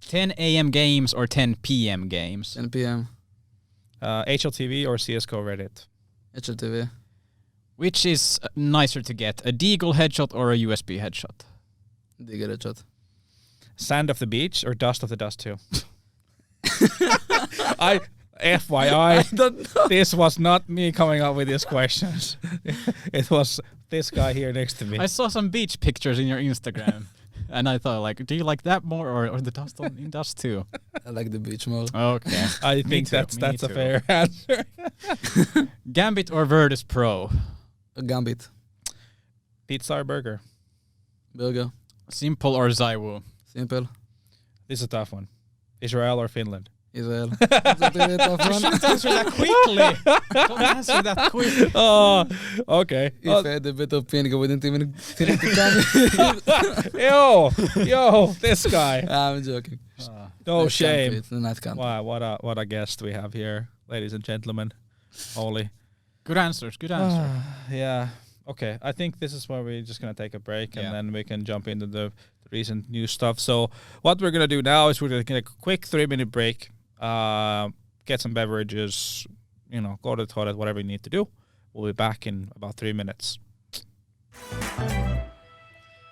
10 a.m. games or 10 p.m. games? 10 p.m. HLTV or CSGO Reddit? HLTV. Which is nicer to get, a Deagle headshot or a USB headshot? Deagle headshot. Sand of the beach or dust of the dust too? FYI, I don't know. this was not me coming up with these questions. It was this guy here next to me. I saw some beach pictures in your Instagram, and I thought, like, do you like that more or the dust in dust too? I like the beach more. Okay. I think too, that's a me too. fair answer. Gambit or Virtus Pro? A Gambit. Pizza or burger? Burger. Simple or Zaiwu? Simple. This is a tough one. Israel or Finland? Israel. That's a really tough one. Answer that quickly. Don't answer that quickly. Oh, okay. If I had a better ping, I wouldn't even think to come. Yo, this guy. I'm joking. No Nice shame. country, it's a nice country. Wow, what a guest we have here, ladies and gentlemen. Holy. Good answers. Good answer. Yeah. Okay. I think this is where we're just gonna take a break and then we can jump into the recent news stuff. So what we're gonna do now is we're gonna get a quick 3-minute break. Get some beverages, go to the toilet, whatever you need to do. We'll be back in about 3 minutes.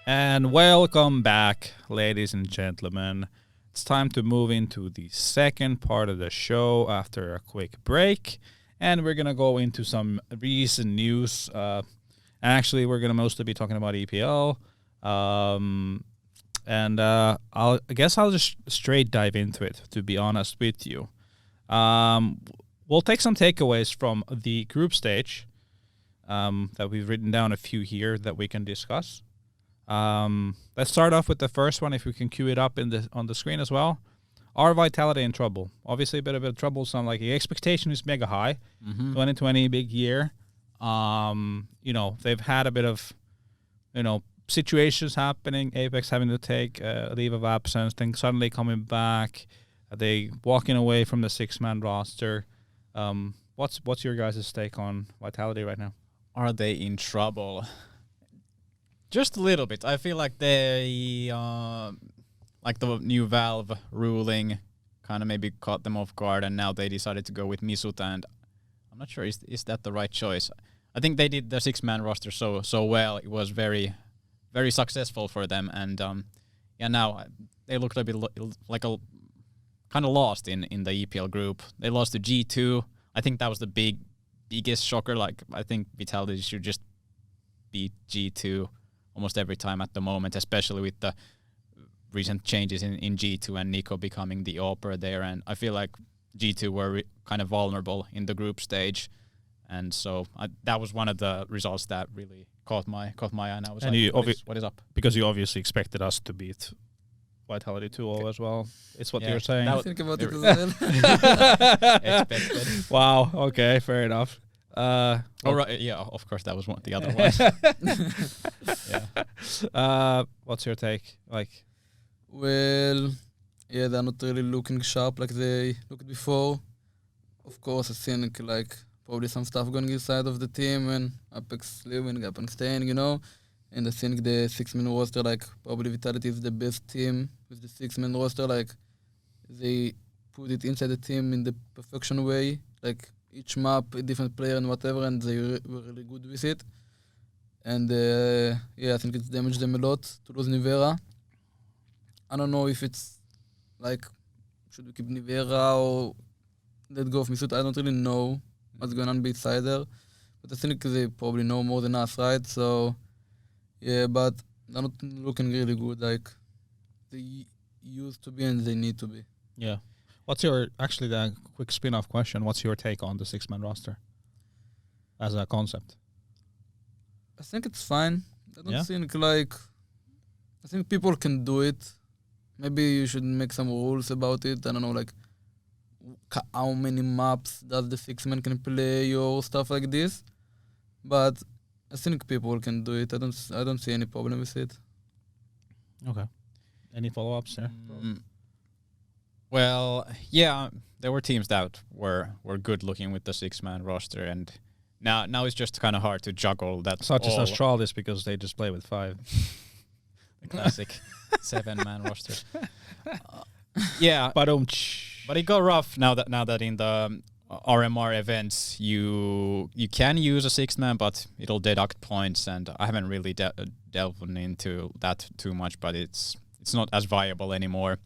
And welcome back, ladies and gentlemen. It's time to move into the second part of the show after a quick break. And we're going to go into some recent news. Actually, we're going to mostly be talking about EPL. I guess I'll just straight dive into it, to be honest with you. We'll take some takeaways from the group stage that we've written down a few here that we can discuss. Let's start off with the first one, if we can cue it up on the screen as well. Are Vitality in trouble? Obviously, a bit of troublesome. Like, the expectation is mega high. 2020, big year. They've had a bit of, situations happening. Apex having to take a leave of absence, then suddenly coming back. Are they walking away from the 6-man roster? What's your guys' take on Vitality right now? Are they in trouble? Just a little bit. I feel like they, like the new Valve ruling kind of maybe caught them off guard, and now they decided to go with Misuta, and I'm not sure, is that the right choice? I think they did the 6-man roster so well. It was very, very successful for them, and now they look a bit like a kind of lost in the EPL group. They lost to G2. I think that was the biggest shocker. Like, I think Vitality should just beat G2 almost every time at the moment, especially with the recent changes in G2 and Nico becoming the opera there. And I feel like G2 were kind of vulnerable in the group stage, and so that was one of the results that really caught my eye, and I was what is up? Because you obviously expected us to beat Vitality 2-0 as well. It's what you're saying. I think about it as well. Expected. Wow. Okay. Fair enough. Right. Yeah. Of course, that was the other one. Yeah. What's your take? Like, Well, yeah, they're not really looking sharp like they looked before. Of course, I think like probably some stuff going inside of the team, and Apex leaving, Apex staying, And I think the 6-man roster, like, probably Vitality is the best team with the 6-man roster. Like, they put it inside the team in the perfection way. Like, each map, a different player and whatever, and they were really good with it. And, I think it's damaged them a lot to lose Nivera. I don't know if it's, like, should we keep Nivera or let go of Misuta? I don't really know what's going on beside there. But I think they probably know more than us, right? So... yeah, but they're not looking really good like they used to be and they need to be. Yeah. What's your, actually, the quick spin-off question, what's your take on the 6-man roster as a concept? I think it's fine. I don't think like... I think people can do it. Maybe you should make some rules about it. I don't know, like how many maps does the 6-man can play or stuff like this. But I think people can do it. I don't see any problem with it. Okay. Any follow-ups there? Well, yeah, there were teams that were good looking with the 6-man roster, and now it's just kind of hard to juggle that. Such as Astralis, because they just play with 5. The classic 7-man roster. Yeah, but it got rough now that in the RMR events you can use a 6-man, but it'll deduct points, and I haven't really delved into that too much, but it's not as viable anymore.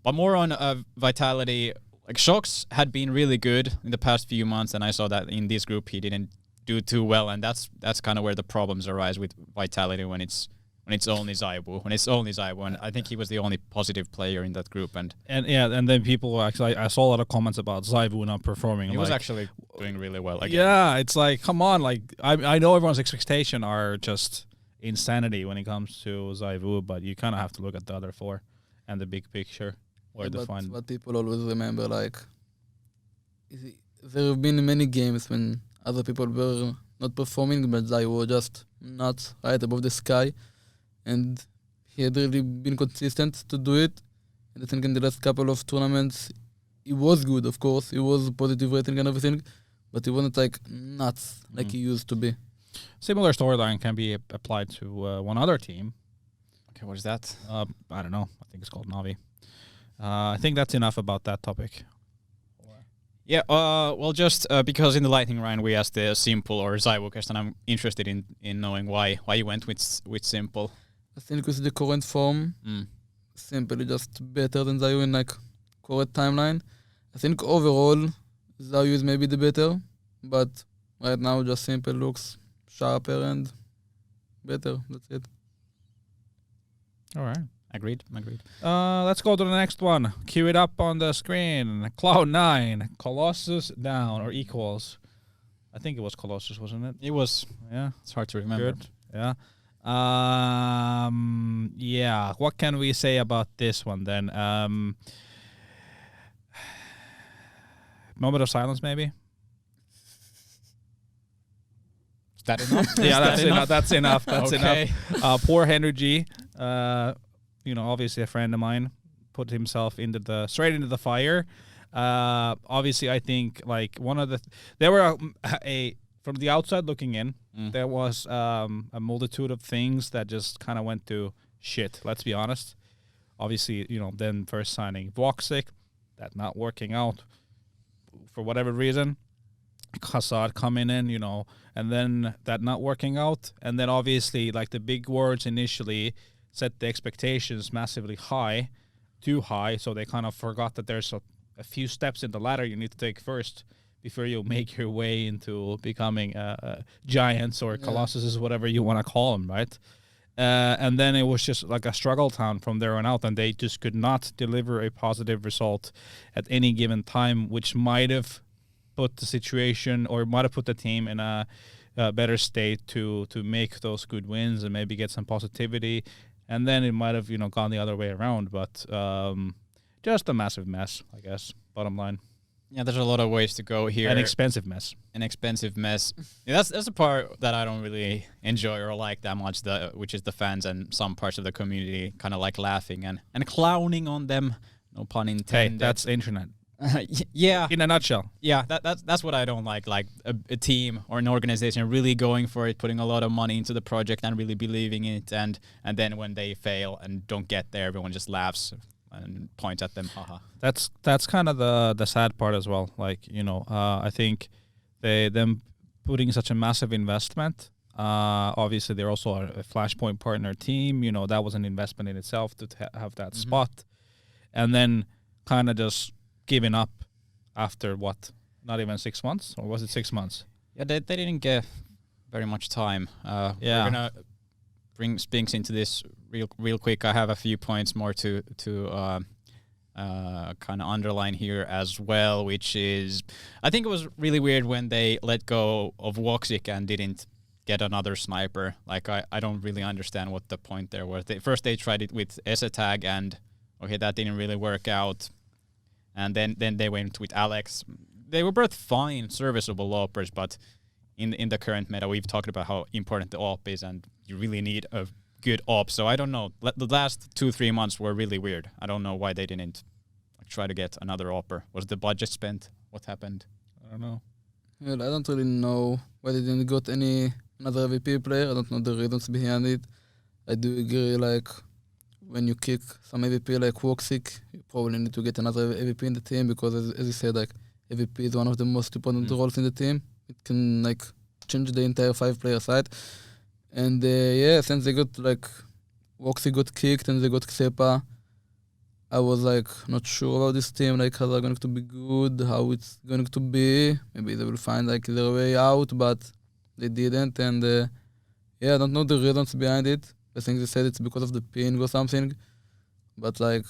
But more on Vitality, like Shox had been really good in the past few months, and I saw that in this group he didn't do too well, and that's kind of where the problems arise with Vitality when it's only Zaibu, and I think he was the only positive player in that group, and then people actually, I saw a lot of comments about Zaibu not performing. He was actually doing really well again. Yeah, it's like, come on, like I know everyone's expectation are just insanity when it comes to Zaibu, but you kind of have to look at the other four and the big picture. What people always remember, like, there have been many games when other people were not performing, but Zaibu was just not right above the sky. And he had really been consistent to do it. And I think in the last couple of tournaments, he was good, of course. He was positive rating and everything, but he wasn't like nuts like he used to be. Similar storyline can be applied to one other team. Okay, what is that? I don't know. I think it's called Navi. I think that's enough about that topic. Yeah, well, just because in the lightning round we asked the simple or Zaibu question, I'm interested in knowing why you went with simple. I think with the current form, Simple is just better than Zayu in like current timeline. I think overall, Zayu is maybe the better, but right now just Simple looks sharper and better. That's it. All right. Agreed. Let's go to the next one. Cue it up on the screen. Cloud9, Colossus down or equals. I think it was Colossus, wasn't it? It was. Yeah. It's hard to remember. Good. Yeah. Yeah. What can we say about this one then? Moment of silence, maybe. Is that enough? Yeah, that's enough. That's okay. enough. Poor Henry G. Obviously a friend of mine put himself straight into the fire. Obviously, I think like there were from the outside looking in, there was a multitude of things that just kind of went to shit. Let's be honest. Obviously, then first signing Voxic, that not working out for whatever reason. Hassad coming in, and then that not working out, and then obviously like the big words initially set the expectations massively high, too high, so they kind of forgot that there's a few steps in the ladder you need to take first before you make your way into becoming giants or colossuses, whatever you want to call them, right? And then it was just like a struggle town from there on out, and they just could not deliver a positive result at any given time, which might have put the situation or might have put the team in a better state to make those good wins and maybe get some positivity. And then it might have, gone the other way around. But just a massive mess, I guess, bottom line. Yeah, there's a lot of ways to go here. An expensive mess. Yeah, that's the part that I don't really enjoy or like that much, which is the fans and some parts of the community kind of like laughing and clowning on them. No pun intended. Hey, that's the internet. Yeah. In a nutshell. Yeah, that's what I don't like a team or an organization really going for it, putting a lot of money into the project and really believing it, and then when they fail and don't get there, everyone just laughs and points at them. Haha. That's kind of the sad part as well. Like, I think them putting such a massive investment. Obviously, they're also a Flashpoint partner team. That was an investment in itself to have that spot, and then kind of just giving up after what? Not even 6 months, or was it 6 months? Yeah, they didn't get very much time. We're gonna bring Spinx into this real quick. I have a few points more to kind of underline here as well, which is I think it was really weird when they let go of Voxic and didn't get another sniper. Like I don't really understand what the point there was. First they tried it with Esetag and okay, that didn't really work out. And then they went with Alex. They were both fine, serviceable AWPers, but in the current meta, we've talked about how important the AWP is, and you really need a good AWP. So I don't know. The last 2-3 months were really weird. I don't know why they didn't try to get another AWPer. Was the budget spent? What happened? I don't know. Well, I don't really know why they didn't got another MVP player. I don't know the reasons behind it. I do agree, like, when you kick some MVP like Voxic, you probably need to get another MVP in the team because, as you said, like MVP is one of the most important roles in the team. It can like change the entire 5-player side. And since they got like Voxic got kicked and they got Xepa, I was like not sure about this team, like how they're going to be good, how it's going to be. Maybe they will find like their way out, but they didn't. And I don't know the reasons behind it. I think they said it's because of the ping or something. But like,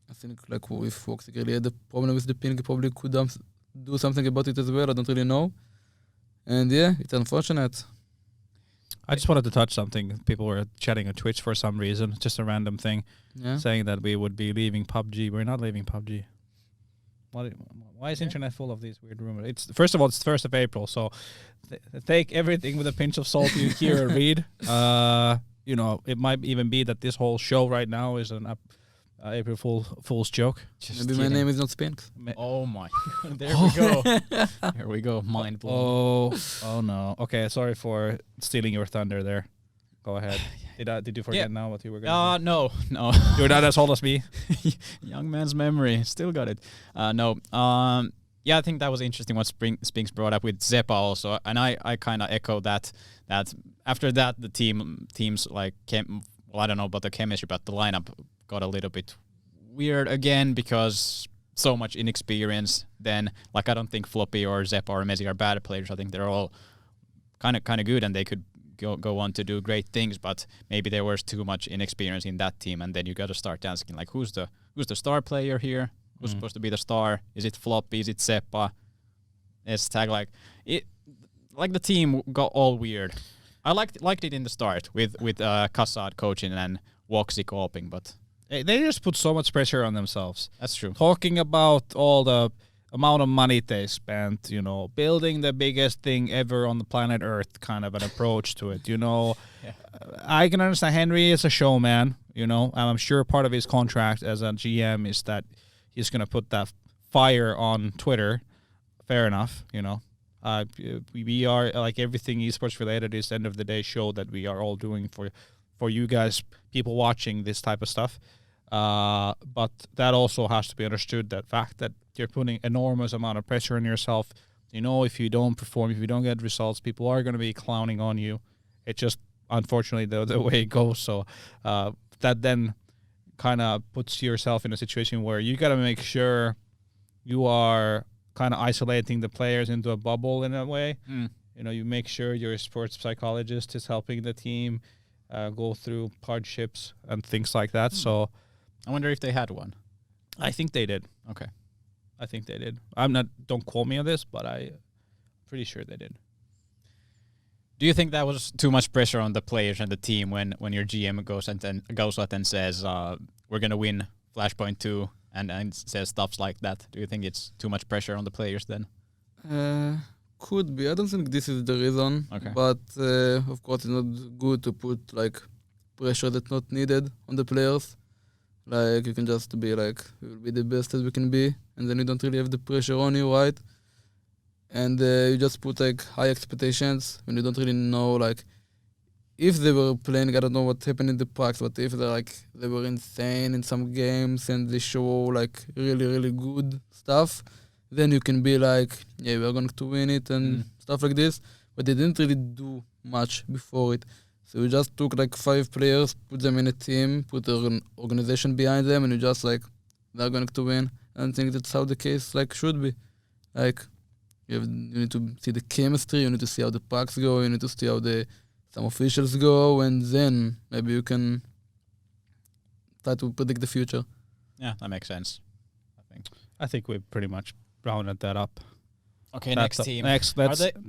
I think like if Fox really had a problem with the ping, he probably could do something about it as well. I don't really know. And it's unfortunate. I just wanted to touch something. People were chatting on Twitch for some reason, just a random thing, saying that we would be leaving PUBG. We're not leaving PUBG. Why is internet full of these weird rumors? It's first of all, it's the 1st of April, so take everything with a pinch of salt you hear or read. It might even be that this whole show right now is an April Fool's joke. Just maybe kidding. My name is not Spinx. Oh my! There we go. Here we go. Mind blown. Oh no. Okay, sorry for stealing your thunder there. Go ahead. Did you forget now what you were going to No. You're not as old as me. Young man's memory. Still got it. No. I think that was interesting what Spinx brought up with Zepa also, and I kind of echo that after that the teams like came. Well, I don't know about the chemistry, but the lineup got a little bit weird again because so much inexperience. Then, like, I don't think Floppy or Zepa or Messi are bad players. I think they're all kind of good, and they could go on to do great things. But maybe there was too much inexperience in that team, and then you got to start asking like, who's the star player here? Who's supposed to be the star? Is it Floppy? Is it Zepa? It's like it. Like the team got all weird. I liked it in the start with Kassad coaching and Woxy coping, but they just put so much pressure on themselves. That's true. Talking about all the amount of money they spent, building the biggest thing ever on the planet Earth, kind of an approach to it. I can understand Henry is a showman. And I'm sure part of his contract as a GM is that he's gonna put that fire on Twitter. Fair enough. We are, like, everything esports related is end of the day show that we are all doing for you guys, people watching this type of stuff. But that also has to be understood, that fact that you're putting enormous amount of pressure on yourself. If you don't perform, if you don't get results, people are going to be clowning on you. It's just, unfortunately, the way it goes. So that then kind of puts yourself in a situation where you got to make sure you are kind of isolating the players into a bubble in a way. You make sure your sports psychologist is helping the team go through hardships and things like that. So I wonder if they had one. I think they did. Okay. I think they did. Don't quote me on this, but I'm pretty sure they did. Do you think that was too much pressure on the players and the team when your GM goes out and says, we're going to win Flashpoint 2 and says stuff like that? Do you think it's too much pressure on the players then? Could be. I don't think this is the reason. Okay. But of course, it's not good to put like pressure that's not needed on the players. Like, you can just be like, we will be the best as we can be, and then you don't really have the pressure on you, right? And you just put like high expectations when you don't really know, like, if they were playing, I don't know what happened in the practice, but if they were insane in some games and they show like really, really good stuff, then you can be like, yeah, we're going to win it and stuff like this. But they didn't really do much before it. So we just took like 5 players, put them in a team, put an organization behind them, and you just like, they're going to win. And I think that's how the case like should be. Like, you need to see the chemistry, you need to see how the packs go, you need to see how some officials go, and then maybe you can try to predict the future. Yeah, that makes sense. I think we pretty much rounded that up. Okay, next team.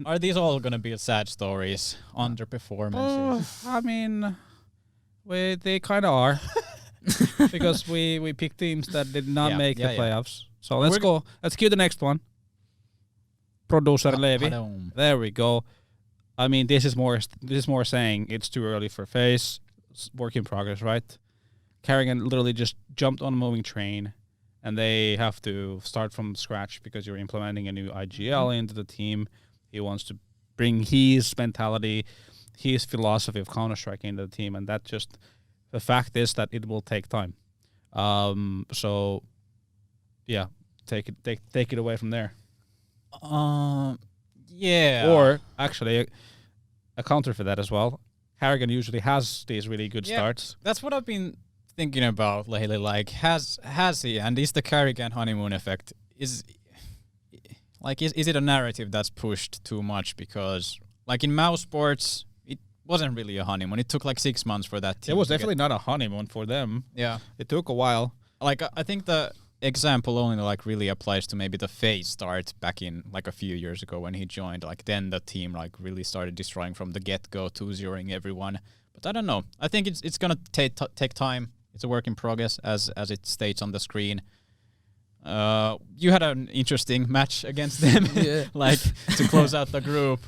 Are these all going to be sad stories, underperformances? I mean, they kind of are. Because we picked teams that did not make the playoffs. So let's go. Let's cue the next one. Producer Levi. There we go. I mean, this is more saying it's too early for FaZe. It's work in progress, right? Carrigan literally just jumped on a moving train, and they have to start from scratch because you're implementing a new IGL into the team. He wants to bring his mentality, his philosophy of Counter-Strike into the team, and that just, the fact is that it will take time. So, yeah, take it away from there. Yeah. Or actually, a counter for that as well. Harrigan usually has these really good starts. That's what I've been thinking about lately, like, has he, and is the Carrigan honeymoon effect, is it a narrative that's pushed too much? Because, like, in mouse sports, it wasn't really a honeymoon. It took like 6 months for that team. It was definitely not a honeymoon for them. Yeah. It took a while. Like, I think the example only, like, really applies to maybe the phase start back in, like, a few years ago when he joined. Like, then the team, like, really started destroying from the get-go, 2-0ing everyone. But I don't know. I think it's gonna take time. It's a work in progress, as it states on the screen. You had an interesting match against them, like, to close out the group.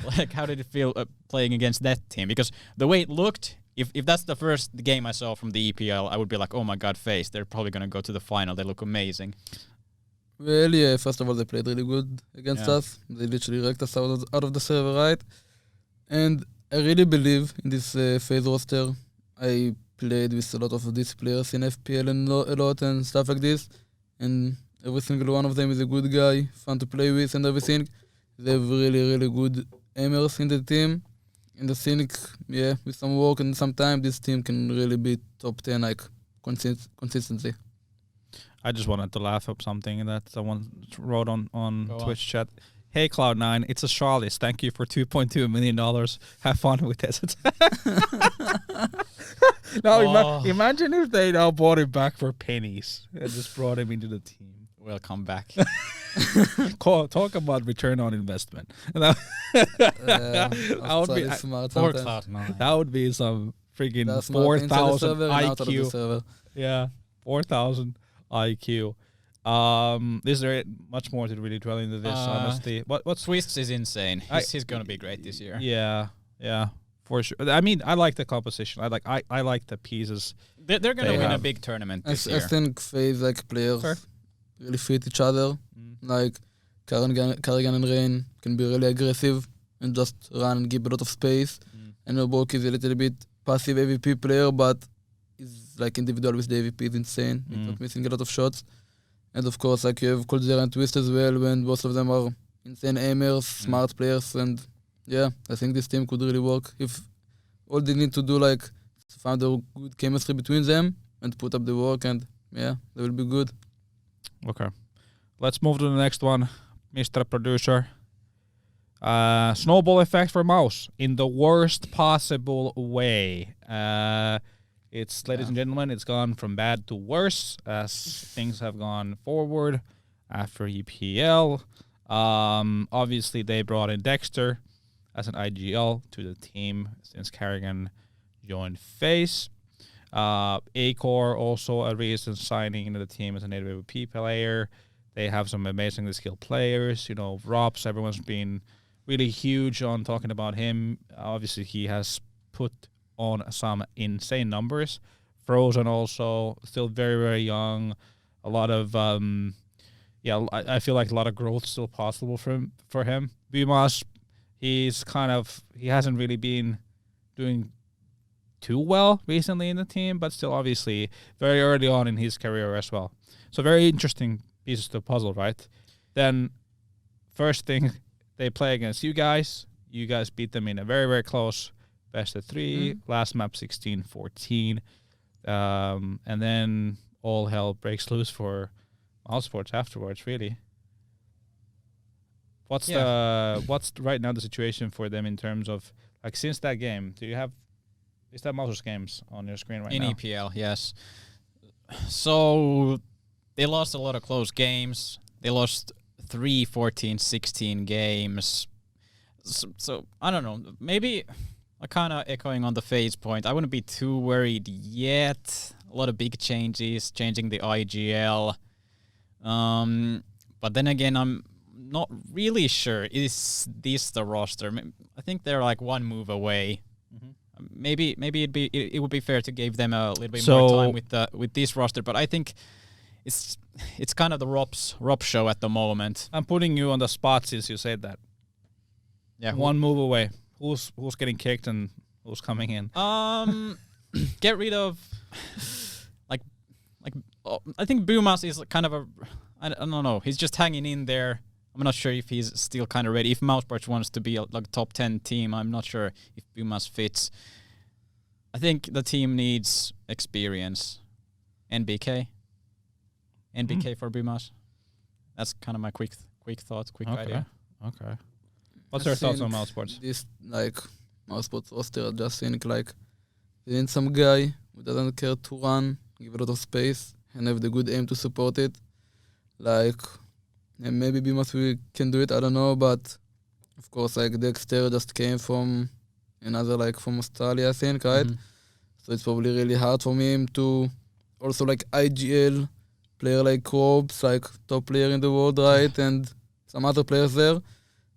Like, how did it feel playing against that team? Because the way it looked, if that's the first game I saw from the EPL, I would be like, oh my god, FaZe, they're probably gonna go to the final. They look amazing. Well, yeah, first of all, they played really good against us. They literally wrecked us out of the server, right? And I really believe in this FaZe roster. I played with a lot of these players in FPL and a lot and stuff like this. And every single one of them is a good guy, fun to play with and everything. They have really, really good aimers in the team. And I think, with some work and some time, this team can really be top 10, like, consistency. I just wanted to laugh up something that someone wrote on Twitch chat. Hey, Cloud9, it's a Charles. Thank you for $2.2 million. Have fun with it. Now, imagine if they now bought him back for pennies and just brought him into the team. Welcome back. Talk about return on investment. That would be some freaking 4,000 IQ. Yeah, 4,000 IQ. Is there much more to really dwell into this, honestly? What Swiss is insane. He's going to be great this year. Yeah, for sure. I mean, I like the composition. I like the pieces. They're going to win a big tournament this year. I think FaZe, like, players really fit each other. Like, Carrigan and Rain can be really aggressive and just run and give a lot of space. And Obok is a little bit passive AVP player, but is, like, individual with the AVP is insane. He's not missing a lot of shots. And of course, like, you have Coldzera and Twist as well, when both of them are insane aimers, smart players, and I think this team could really work if all they need to do, like, find a good chemistry between them and put up the work, and they will be good. Okay. Let's move to the next one, Mr. Producer. Snowball effect for mouse in the worst possible way. Ladies and gentlemen, it's gone from bad to worse as things have gone forward after EPL. Obviously, they brought in Dexter as an IGL to the team since Carrigan joined FaZe. Acor also a recent signing into the team as a native AVP player. They have some amazingly skilled players. You know, Robs, everyone's been really huge on talking about him. Obviously, he has put on some insane numbers. Frozen also, still very, very young. A lot of, I feel like a lot of growth still possible for him. Bumas, he hasn't really been doing too well recently in the team, but still obviously very early on in his career as well. So very interesting pieces to the puzzle, right? Then first thing, they play against you guys. You guys beat them in a very, very close best of 3. Last map 16-14. And then all hell breaks loose for Mouse Sports afterwards, really. What's right now the situation for them in terms of, like, since that game, is that Mouse's games on your screen right now? In EPL, yes. So they lost a lot of close games. They lost 3, 14, 16 games. So I don't know. Maybe kind of echoing on the FaZe point, I wouldn't be too worried yet. A lot of big changes, changing the IGL. But then again, I'm not really sure. Is this the roster? I think they're like one move away. Maybe it would be fair to give them a little bit more time with this roster, but I think it's kind of the Rob's show at the moment. I'm putting you on the spot since you said that. Yeah, one move away. Who's getting kicked and who's coming in? Get rid of I think Bumas is kind of I don't know. He's just hanging in there. I'm not sure if he's still kind of ready. If Mousesports wants to be a top 10 team, I'm not sure if Bumas fits. I think the team needs experience. NBK for Bimas. That's kind of my quick thought, quick idea. Okay. What's your thoughts on Mouse Sports? This like Mouse Sports roster, I just think like they need some guy who doesn't care to run, give a lot of space, and have the good aim to support it. Like, and maybe Bimas we can do it. I don't know, but of course, like Dexter just came from another from Australia, I think, right? So it's probably really hard for him to also like IGL player like Robs, like top player in the world, right? And some other players there.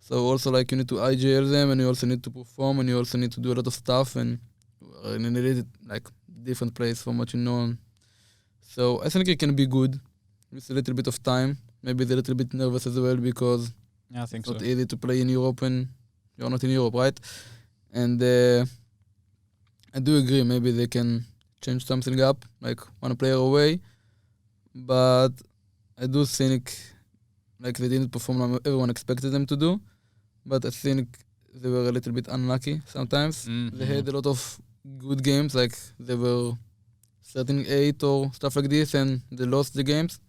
So also like you need to IGL them, and you also need to perform, and you also need to do a lot of stuff, and in a little like different place from what you know. So I think it can be good with a little bit of time. Maybe they're a little bit nervous as well because I think it's not easy to play in Europe when you're not in Europe, right? And I do agree, maybe they can change something up, like one player away. But I do think like they didn't perform like everyone expected them to do. But I think they were a little bit unlucky sometimes. They had a lot of good games, like they were 13-8 or stuff like this, and they lost the games.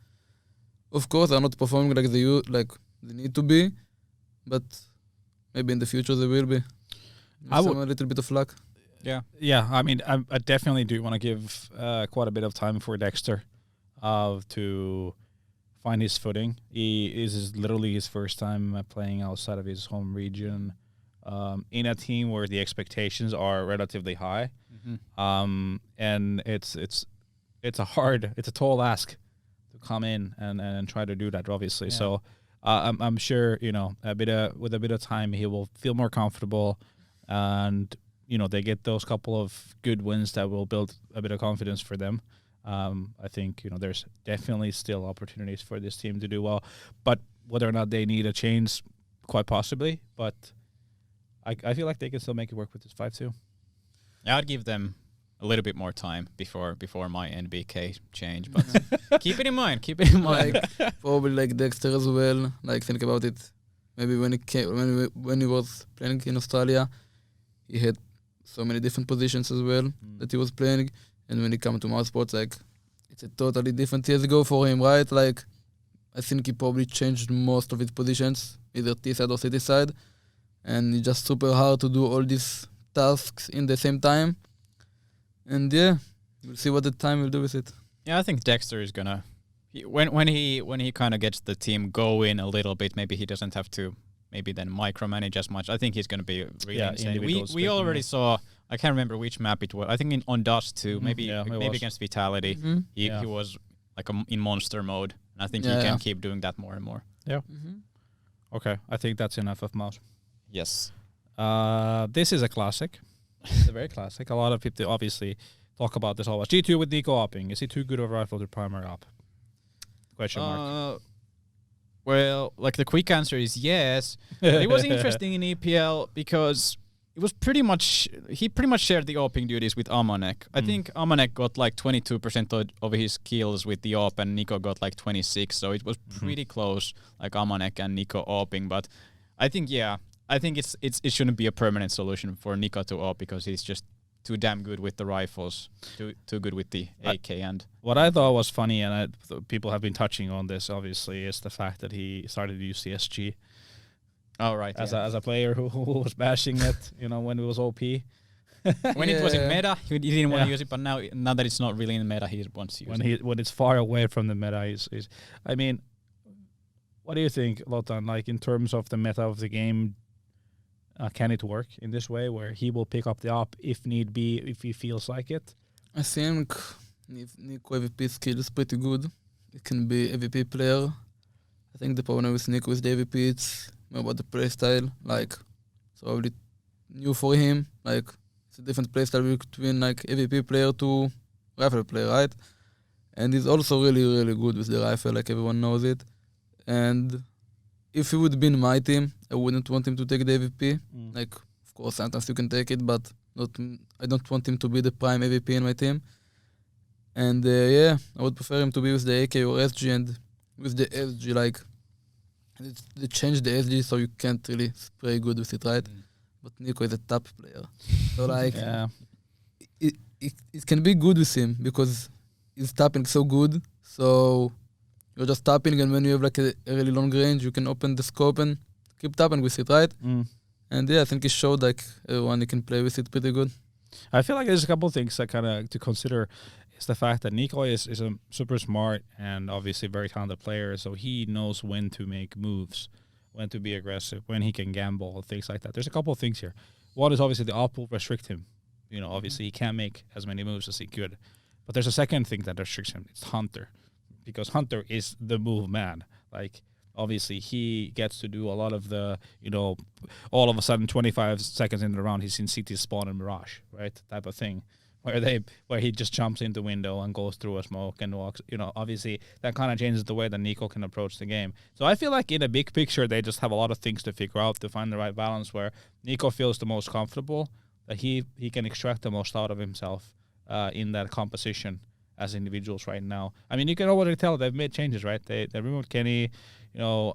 Of course, they're not performing like they need to be, but maybe in the future they will be. A little bit of luck. Yeah. I mean, I definitely do want to give quite a bit of time for Dexter to find his footing. Is literally his first time playing outside of his home region in a team where the expectations are relatively high, and it's a tall ask to come in and try to do that, obviously. Yeah. So I'm sure with a bit of time he will feel more comfortable, and they get those couple of good wins that will build a bit of confidence for them. I think there's definitely still opportunities for this team to do well, but whether or not they need a change, quite possibly. But I feel like they can still make it work with this 5-2. Yeah, I'd give them a little bit more time before my NBK change, but keep it in mind. Probably like Dexter as well. Like think about it. Maybe when he was playing in Australia, he had so many different positions as well that he was playing. And when he come to Mouse Sports, like it's a totally different years ago for him, right? Like I think he probably changed most of his positions, either T side or city side, and it's just super hard to do all these tasks in the same time. And yeah, we'll see what the time will do with it. Yeah, I think Dexter is gonna when he kind of gets the team going a little bit, maybe he doesn't have to maybe then micromanage as much. I think he's gonna be really insane. We already saw. I can't remember which map it was. I think on Dust too. Maybe against Vitality. He was like in monster mode, and I think he can keep doing that more and more. Yeah. Okay, I think that's enough of Mouse. Yes. This is a classic. It's a very classic. A lot of people obviously talk about this always. G2 with Nico opping. Is he too good of a rifle to primary op? Question mark. Well, like the quick answer is yes. But it was interesting in EPL because he pretty much shared the opping duties with Amanek. I think Amanek got like 22% of his kills with the op, and Nico got like 26. So it was pretty close, like Amanek and Nico opping. But I think it shouldn't be a permanent solution for Nico to op because he's just too damn good with the rifles, too good with the AK. And what I thought was funny, and people have been touching on this, obviously, is the fact that he started to use CSG. Oh, right. As a player who was bashing it, when it was OP. When it was in meta, he didn't want to use it, but now that it's not really in meta, he wants to use it. When it's far away from the meta, he's I mean, what do you think, Lotan? Like in terms of the meta of the game, can it work in this way where he will pick up the op if need be, if he feels like it? I think Nico AVP skill is pretty good. It can be AVP player. I think the problem with Nico is the AVP, it's about the playstyle. Like, it's probably new for him. Like, it's a different playstyle between like AVP player to rifle player, right? And he's also really, really good with the rifle, like everyone knows it. And if he would be in my team, I wouldn't want him to take the AVP. Like, of course, sometimes you can take it, but I don't want him to be the prime AVP in my team. And I would prefer him to be with the AK or SG, and with the SG, like, they changed the SG so you can't really spray good with it, right? But Nico is a top player. So, like, it can be good with him because he's tapping so good. So you're just tapping, and when you have like a really long range, you can open the scope and keep tapping with it, right? And yeah, I think he showed like everyone he can play with it pretty good. I feel like there's a couple of things that kind of to consider. Is the fact that Nico is a super smart and obviously very talented player, so he knows when to make moves, when to be aggressive, when he can gamble, things like that. There's a couple of things here. One is obviously the op will restrict him. You know, obviously he can't make as many moves as he could. But there's a second thing that restricts him. It's Hunter. Because Hunter is the move man. Like, obviously he gets to do a lot of the, you know, all of a sudden 25 seconds into the round he's in CT spawn and Mirage, right? Type of thing. Where he just jumps in the window and goes through a smoke and walks, you know, obviously that kind of changes the way that Nico can approach the game. So I feel like in a big picture, they just have a lot of things to figure out to find the right balance where Nico feels the most comfortable, that he can extract the most out of himself in that composition as individuals right now. I mean, you can already tell they've made changes, right? They removed Kenny, you know,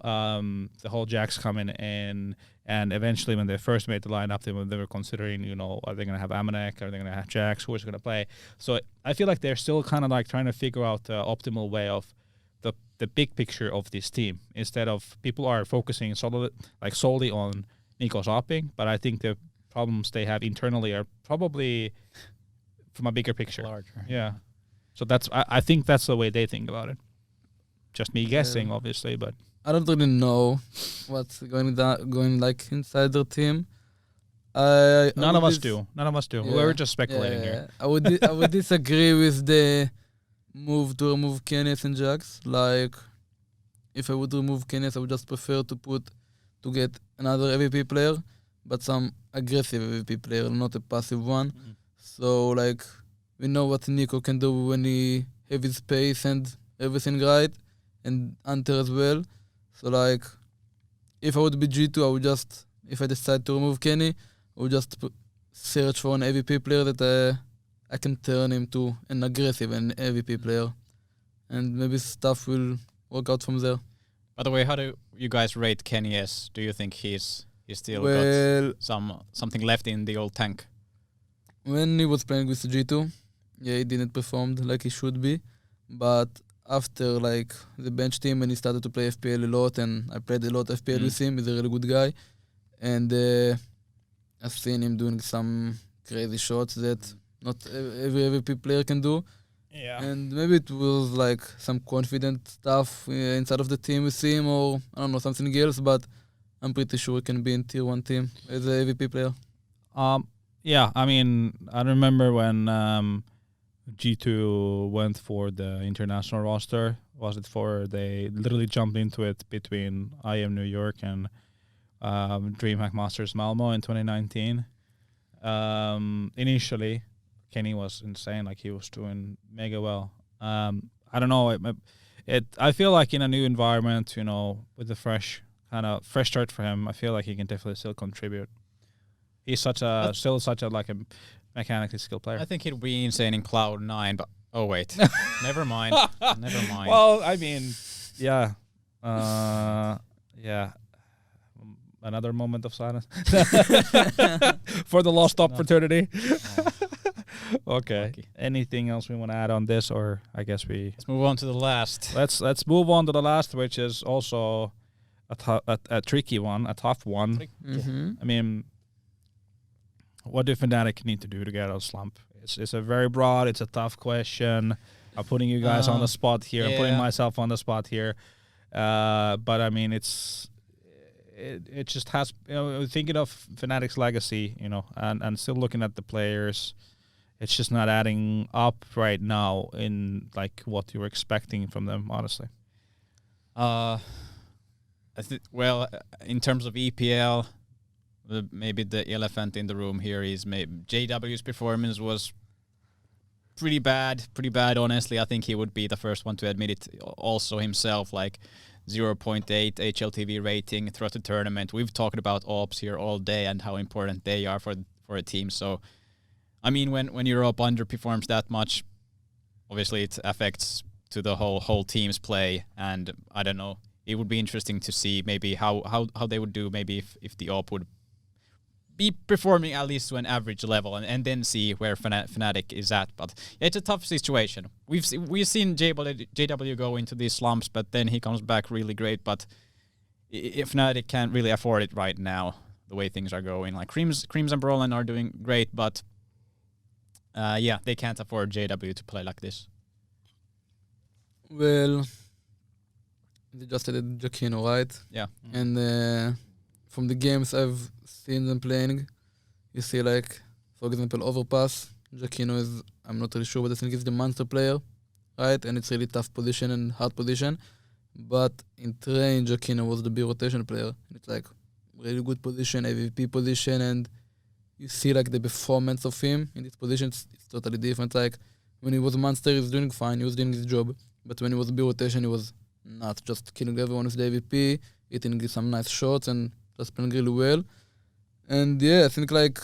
the whole Jax coming in, and eventually when they first made the lineup, they were considering, you know, are they going to have Amanek, are they going to have Jax, who is going to play? So I feel like they're still kind of like trying to figure out the optimal way of the big picture of this team, instead of people are focusing solely on Nico's opping, but I think the problems they have internally are probably from a bigger picture. Larger. Yeah. So I think that's the way they think about it. Just me guessing, obviously, but I don't really know what's going like inside their team. None of us do. Yeah, We're just speculating here. I would disagree with the move to remove Kenneth and Jax. Like, if I would remove Kenneth, I would just prefer to get another MVP player, but some aggressive MVP player, not a passive one. So like, we know what Nico can do when he have his pace and everything right, and Hunter as well. So like, if I would be G2, I would just, if I decide to remove Kenny, I would just search for an MVP player that I can turn him to an aggressive and MVP player, and maybe stuff will work out from there. By the way, how do you guys rate Kenny S? Do you think he's still got something left in the old tank? When he was playing with G2, yeah, he didn't perform like he should be, but after like the bench team, and he started to play FPL a lot, and I played a lot FPL with him. He's a really good guy, and I've seen him doing some crazy shots that not every MVP player can do. Yeah. And maybe it was like some confident stuff inside of the team with him, or I don't know, something else, but I'm pretty sure he can be in tier 1 team as a MVP player. Yeah, I mean, I remember when G2 went for the international roster. Was it for they literally jumped into it between IM New York and DreamHack Masters Malmo in 2019. Initially, Kenny was insane. Like, he was doing mega well. I don't know. I feel like in a new environment, you know, with the fresh start for him, I feel like he can definitely still contribute. He's still such a mechanically skilled player. I think he'd be insane in Cloud9, but oh wait, never mind. Well, I mean, yeah, yeah. Another moment of silence for the lost opportunity. Okay. Lucky. Anything else we want to add on this, or I guess let's move on to the last. Let's move on to the last, which is also a tricky one, a tough one. Mm-hmm. I mean, what do Fnatic need to do to get out of slump? It's a very broad, it's a tough question. I'm putting you guys on the spot here. I'm putting myself on the spot here. But I mean, it just has, you know, thinking of Fnatic's legacy, you know, and still looking at the players, it's just not adding up right now in like what you were expecting from them, honestly. Well, in terms of EPL, maybe the elephant in the room here is JW's performance was pretty bad, honestly. I think he would be the first one to admit it also himself, like 0.8 HLTV rating throughout the tournament. We've talked about ops here all day and how important they are for a team. So, I mean, when Europe underperforms that much, obviously it affects to the whole team's play. And I don't know, it would be interesting to see maybe how they would do, maybe if the op would be performing at least to an average level and then see where Fnatic is at. But it's a tough situation. We've seen JW go into these slumps, but then he comes back really great. But Fnatic can't really afford it right now, the way things are going. Like Creams and Brolin are doing great, but they can't afford JW to play like this. Well, they just added Giacchino, right? Yeah. And from the games I've seen them playing, you see like, for example, Overpass. Giacchino is, I'm not really sure, but I think he's the monster player, right? And it's really tough position and hard position. But in train, Giacchino was the big rotation player. It's like really good position, AVP position, and you see like the performance of him in this position, it's totally different. Like when he was a monster, he was doing fine, he was doing his job. But when he was big rotation, he was not just killing everyone with the AVP, hitting some nice shots and just playing really well. And yeah, I think like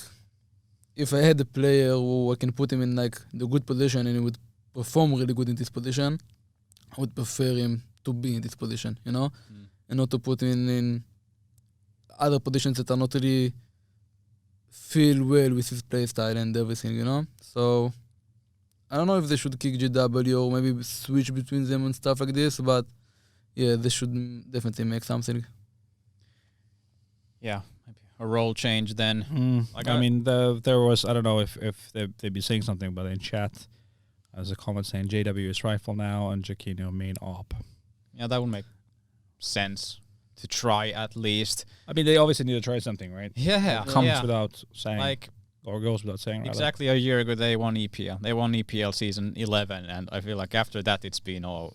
if I had a player who I can put him in like the good position and he would perform really good in this position, I would prefer him to be in this position, you know, and not to put him in other positions that are not really feel well with his play style and everything, you know. So I don't know if they should kick GW or maybe switch between them and stuff like this, but yeah, they should definitely make something. Yeah, maybe a role change then. Like I mean, there was, I don't know if they'd be saying something, but in chat, there's a comment saying JW is rifle now and Giacchino main op. Yeah, that would make sense to try at least. I mean, they obviously need to try something, right? Yeah, It comes without saying, like, or goes without saying. Exactly a year ago, they won EPL. They won EPL season 11, and I feel like after that, it's been all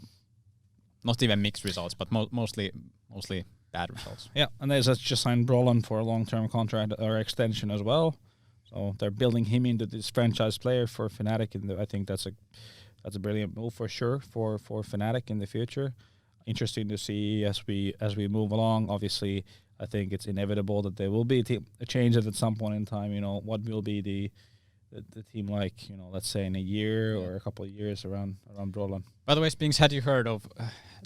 not even mixed results, but mostly bad results. Yeah, and they just signed Brolin for a long-term contract or extension as well. So they're building him into this franchise player for Fnatic, and I think that's a brilliant move for sure for Fnatic in the future. Interesting to see as we move along. Obviously, I think it's inevitable that there will be a change at some point in time. You know, what will be the team like? You know, let's say in a year or a couple of years around Brolin. By the way, Spinx, had you heard of?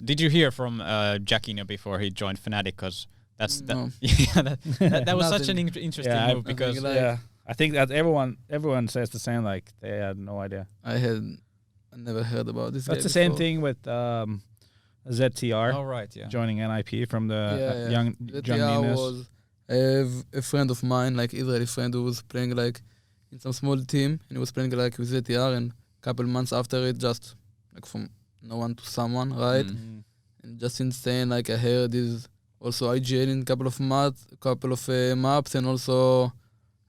Did you hear from Giacchino before he joined Fnatic? Because No. that was such an interesting move. Because I think that everyone says the same. Like they had no idea. I never heard about this. That's the same thing with ZTR. Oh right, yeah. Joining NIP from the young ZTR Ninjas. I have a friend of mine, like Israeli friend, who was playing like in some small team, and he was playing like with ZTR, and a couple months after it, just like from no one to someone, right? Mm-hmm. And just insane. Like I heard is also IGL in a couple of maps, and also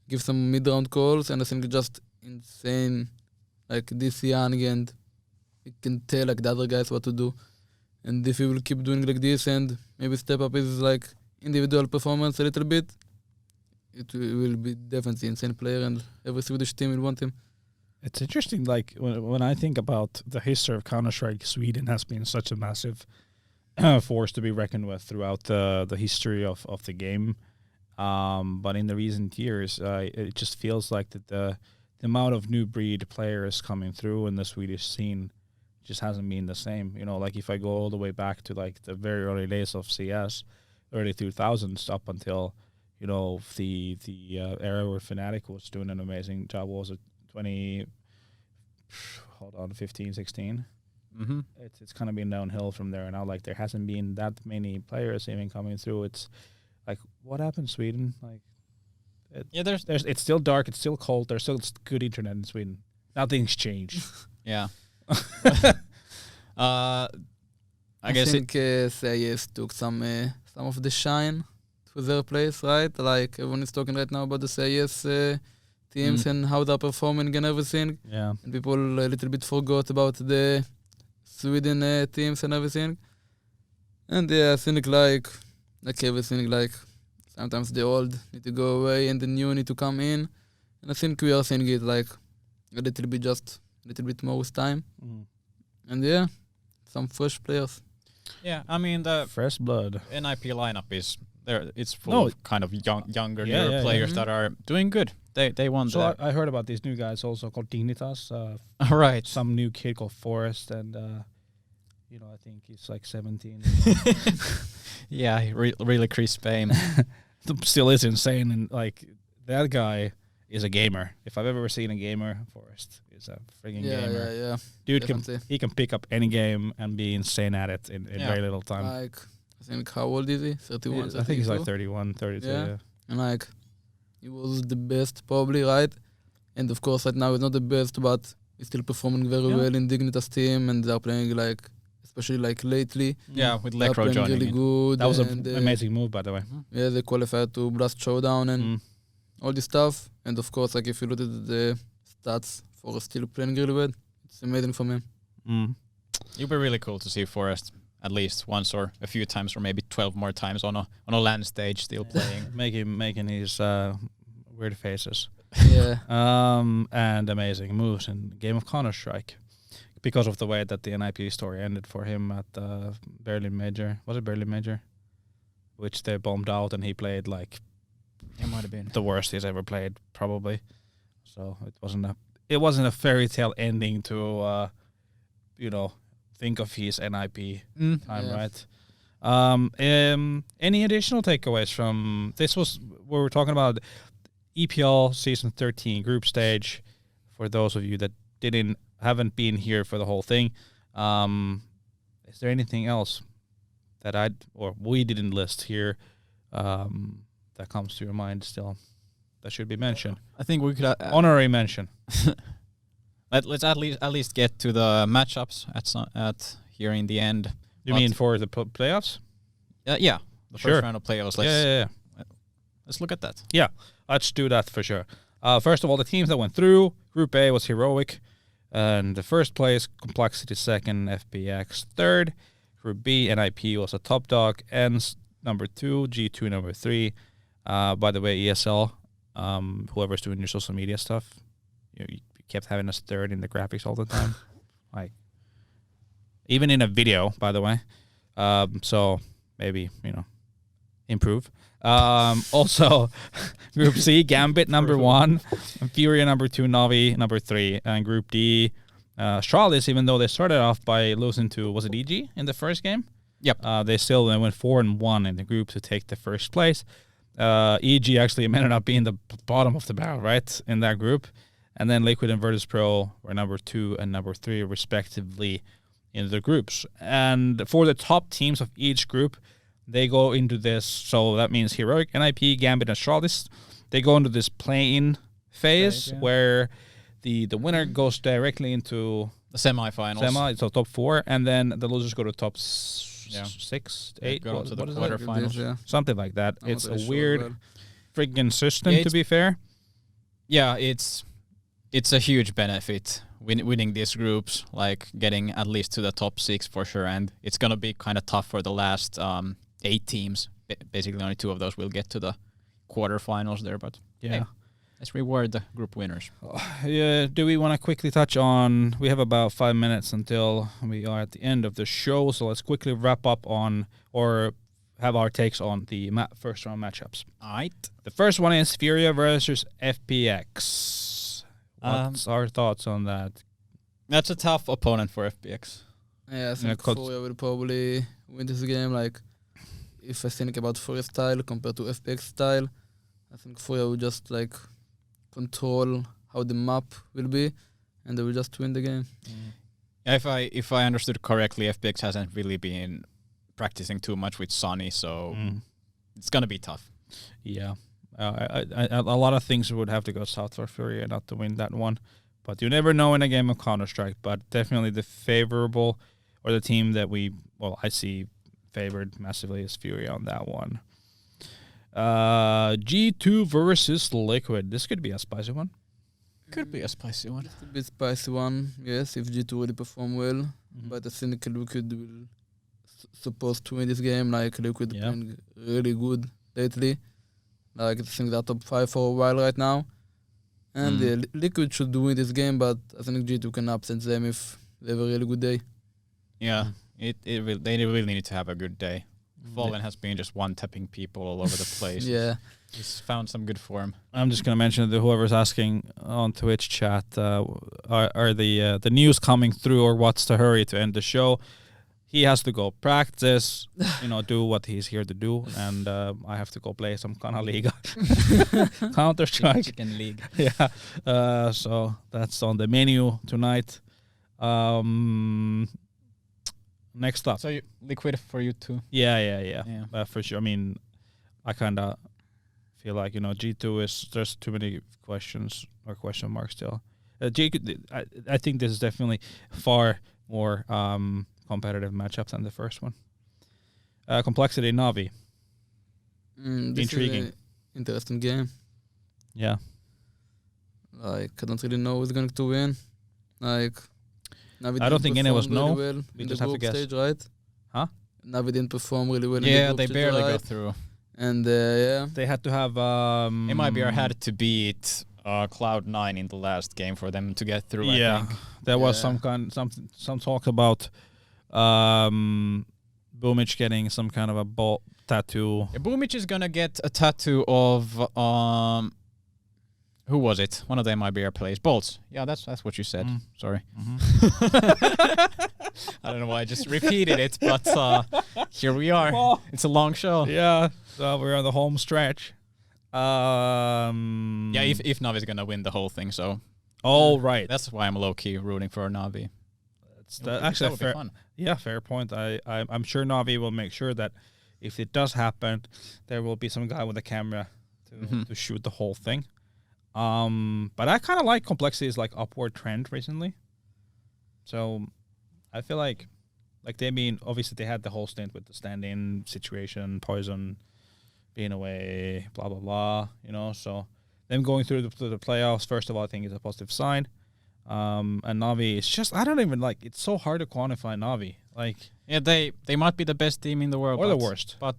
give some mid-round calls, and I think just insane. Like this young, and you can tell like the other guys what to do. And if he will keep doing like this and maybe step up his like individual performance a little bit, it will be definitely insane player, and every Swedish team will want him. It's interesting, like when I think about the history of Counter-Strike, Sweden has been such a massive force to be reckoned with throughout the history of the game. But in the recent years, it just feels like that the amount of new breed players coming through in the Swedish scene just hasn't been the same. You know, like if I go all the way back to like the very early days of CS, early 2000s up until, you know, the era where Fnatic was doing an amazing job. What was it, 15, 16? Mm-hmm. It's kind of been downhill from there. Now, like, there hasn't been that many players even coming through. It's like, what happened, Sweden? Like, there's it's still dark, it's still cold, there's still good internet in Sweden. Nothing's changed. Yeah. I think CIS took some of the shine to their place, right? Like everyone is talking right now about the CIS teams and how they're performing and everything. Yeah. And people a little bit forgot about the Sweden teams and everything. And yeah, I think like everything, like sometimes the old need to go away and the new need to come in. And I think we are seeing it like a little bit more with time. And yeah, some fresh players. Yeah, I mean the fresh blood. NIP lineup is there. It's full of kind of younger players that are doing good. They won. So I heard about these new guys also called Dignitas. All right. Some new kid called Forrest, and you know, I think he's like 17. Yeah, really crisp aim. Still is insane, and like that guy is a gamer. If I've ever seen a gamer, Forrest is a friggin' gamer. Yeah. Dude Definitely. he can pick up any game and be insane at it in very little time. Like, I think, how old is he? 31, I think he's like 32? 31, 32. Yeah. And like, he was the best probably, right? And of course, right now he's not the best, but he's still performing very well in Dignitas team, and they're playing like, especially like lately. Yeah, with They're Lekro playing joining really in. good. That was and, an amazing move, by the way. Yeah, they qualified to Blast Showdown and all this stuff. And of course, like if you look at the stats for still playing really well, it's amazing for me. It'd be really cool to see Forrest at least once or a few times or maybe 12 more times on a LAN stage still playing. making his weird faces. Yeah. And amazing moves in game of Counter-Strike. Because of the way that the NIP story ended for him at the Berlin Major. Was it Berlin Major? Which they bombed out and he played like It might have been the worst he's ever played, probably. So it wasn't a fairy tale ending to think of his NIP time, right? Any additional takeaways from this? Was where we're talking about EPL season 13 group stage. For those of you that haven't been here for the whole thing, is there anything else that we didn't list here that comes to your mind still that should be mentioned? I think we could honorary mention. Let's at least get to the matchups at here in the end. You mean for the playoffs? Yeah, the first round of playoffs. Let's look at that. Yeah, let's do that for sure. First of all, the teams that went through, Group A was Heroic, and the first place, Complexity second, FPX third. Group B, NIP was a top dog, ENCE number 2, G2 number 3. By the way, ESL, whoever's doing your social media stuff, you kept having us third in the graphics all the time. Like, even in a video, by the way. So maybe, improve. Also, Group C, Gambit number 1, Furia number 2, Navi number 3, and Group D, Astralis, even though they started off by losing to, was it EG in the first game? Yep. They went 4-1 in the group to take the first place. EG actually ended up being the bottom of the barrel, right, in that group. And then Liquid and Virtus Pro were number 2 and number 3, respectively, in the groups. And for the top teams of each group, they go into this, so that means Heroic, NIP, Gambit, and Astralis. They go into this play-in phase where the winner goes directly into the semifinals. So top 4, and then the losers go to top 6, 8. Go to the quarterfinals. Yeah. Something like that. It's a sure weird friggin' system, to be fair. Yeah, it's a huge benefit winning these groups, like getting at least to the top 6 for sure, and it's going to be kind of tough for the last 8 teams. Basically, only 2 of those will get to the quarterfinals there, but hey, let's reward the group winners. Do we want to quickly touch on, we have about 5 minutes until we are at the end of the show, so let's quickly wrap up on, or have our takes on the first round matchups. Alright. The first one is Furia versus FPX. What's our thoughts on that? That's a tough opponent for FPX. Yeah, I think Furia will probably win this game. Like, if I think about Furia style compared to FPX style, I think Furia will just like control how the map will be, and they will just win the game. If I understood correctly, FPX hasn't really been practicing too much with Sonny, so it's gonna be tough. Yeah, a lot of things would have to go south for Furia not to win that one, but you never know in a game of Counter-Strike. But definitely the favorable, or the team that I see favored massively is Furia on that one. G2 versus Liquid. This could be a spicy one. Could be a spicy one. It's a bit spicy one, yes, if G2 really perform well. But I think Liquid will supposed to win this game. Like, Liquid playing really good lately. Like, I think they're top 5 for a while right now. And Liquid should win this game, but I think G2 can upset them if they have a really good day. Yeah, they really need to have a good day. Fallen has been just one-tapping people all over the place. Yeah. He's found some good form. I'm just going to mention that whoever's asking on Twitch chat, are the news coming through, or what's the hurry to end the show? he has to go practice, do what he's here to do, and I have to go play some Kanaliga, Counter-Strike. Chicken League. Yeah, so that's on the menu tonight. Next up. So liquid for you too? Yeah. For sure. I mean, I kind of feel like, G2 there's too many questions or question marks still. I think this is definitely far more competitive matchup than the first one. Complexity Navi. Intriguing. Is an interesting game. Yeah. Like, I don't really know who's going to win. Like, Navi I don't think any of us know. Well We in just the have to group guess. stage, right? Huh? Navi didn't perform really well in the Yeah, group they stage, barely right? got through. And yeah. They had to have... MIBR had to beat Cloud9 in the last game for them to get through, I think. There was some talk about Boomich getting some kind of a ball tattoo. Yeah, Boomich is gonna get a tattoo of who was it? One of the MIBR players. Bolts. Yeah, that's what you said. Sorry. I don't know why I just repeated it, but here we are. Well, it's a long show. Yeah, so we're on the home stretch. Yeah, if Navi's gonna win the whole thing, so. Oh, right. That's why I'm low key rooting for Navi. Actually fair. Fun. Yeah, fair point. I'm sure Navi will make sure that if it does happen, there will be some guy with a camera to shoot the whole thing. But I kind of like Complexity's like upward trend recently. So I feel like obviously they had the whole stint with the stand-in situation, Poison being away, blah blah blah. So them going through the playoffs, first of all, I think is a positive sign. And Navi, it's just it's so hard to quantify Navi. Like, yeah, they might be the best team in the world, or the worst. But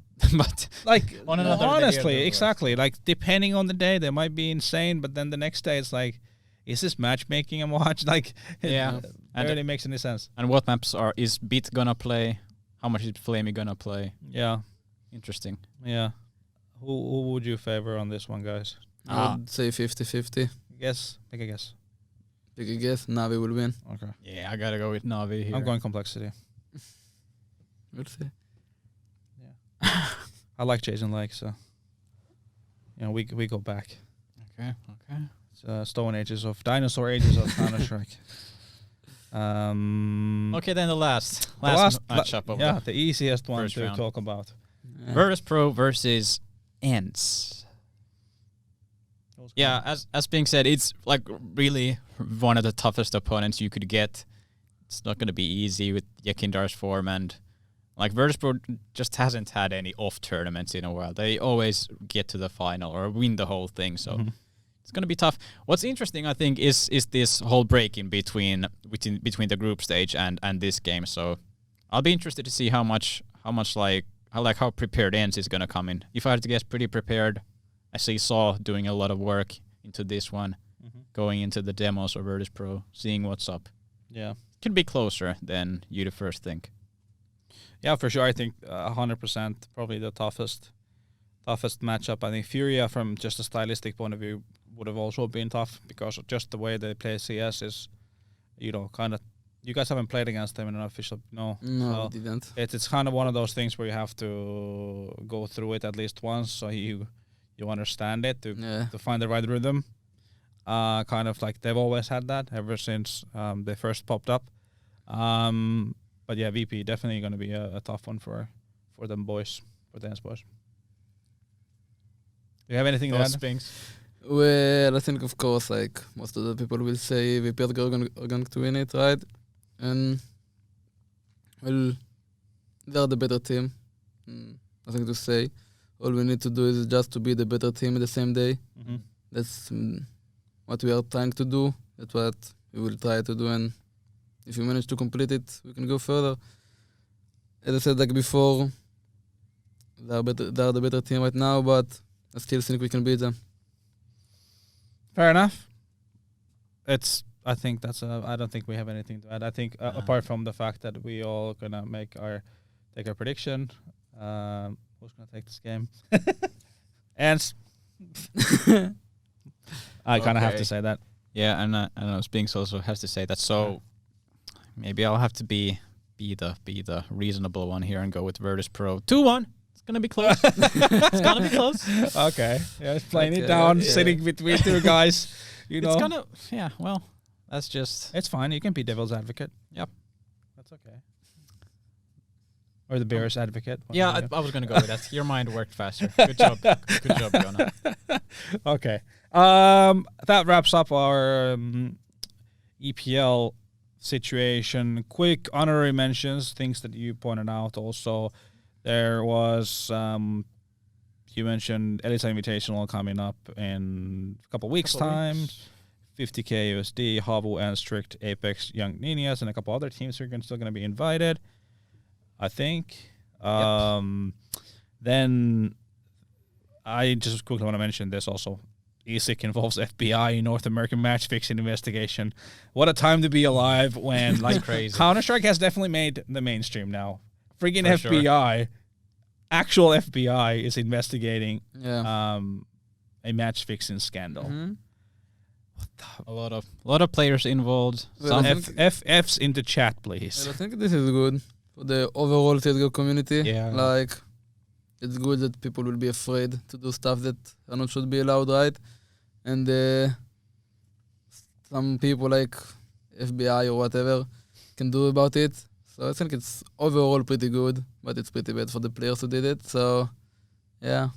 like, on another honestly, day exactly. Like, depending on the day, they might be insane. But then the next day, it's like, is this matchmaking and watch? Like, yeah, it really makes any sense. And what maps is Bit gonna play? How much is Flamey gonna play? Yeah, interesting. Yeah, who would you favor on this one, guys? I would say 50-50. Guess, take a guess. Take a guess. Navi will win. Okay. Yeah, I gotta go with Navi here. I'm going Complexity. We'll see. Yeah. I like Jason Lake, so we go back. Okay. It's Stone Ages of Dinosaur Ages of Counter-Strike. Okay, then the last matchup of the easiest one first to round. talk about. Virtus Pro versus ENCE. Yeah, as being said, it's like really one of the toughest opponents you could get. It's not going to be easy with Yekindar's form, and like Virtus Pro just hasn't had any off tournaments in a while. They always get to the final or win the whole thing, so it's going to be tough. What's interesting, I think, is this whole break in between the group stage and this game. So I'll be interested to see how prepared ENCE is going to come in. If I had to guess, pretty prepared. I see Saw doing a lot of work into this one, going into the demos of Virtus Pro, seeing what's up. Yeah. Could be closer than you'd first think. Yeah, for sure. I think 100% probably the toughest matchup. I think Furia, from just a stylistic point of view, would have also been tough because just the way they play CS is, kind of. You guys haven't played against them in an official. No, I didn't. It's kind of one of those things where you have to go through it at least once, so you understand it to find the right rhythm. Kind of like they've always had that ever since they first popped up. But yeah, VP definitely going to be a tough one for them boys, for the ENCE boys. Do you have anything to add? Spinx? Well, I think of course, like most of the people will say VP are going to win it, right? And well, they're the better team. Nothing to say. All we need to do is just to be the better team in the same day. That's what we are trying to do. That's what we will try to do, and if we manage to complete it, we can go further. As I said like before, they are the better team right now, but I still think we can beat them. Fair enough. I don't think we have anything to add. I think apart from the fact that we all gonna take our prediction. Who's gonna take this game? ENCE. I kind of have to say that. Yeah, and I know Spinx also has to say that. So maybe I'll have to be be the reasonable one here and go with Virtus Pro 2-1. It's gonna be close. It's gonna be close. Okay, yeah, it's playing it down, sitting between two guys. You know, It's gonna. Yeah. Well, that's just. it's fine. You can be devil's advocate. Yep. That's okay. Or the bear's advocate. Yeah, I was gonna go with that. Your mind worked faster. Good job. Good job, Jonah. Okay. That wraps up our EPL situation. Quick honorary mentions, things that you pointed out also. There was, you mentioned Elisa Invitational coming up in a couple weeks' time. 50K USD, Havu and Strict, Apex, Young Ninjas, and a couple other teams are still going to be invited, I think. Then I just quickly want to mention this also. ESIC involves FBI, North American match fixing investigation. What a time to be alive when like crazy. Counter-Strike has definitely made the mainstream now. Freaking For FBI, actual FBI is investigating a match fixing scandal. Mm-hmm. A lot of players involved. Well, Some F's in the chat, please. Well, I think this is good for the overall CSGO community. Yeah. Like, it's good that people will be afraid to do stuff that are not should be allowed, right? And some people like FBI or whatever can do about it. So I think it's overall pretty good, but it's pretty bad for the players who did it. So, yeah.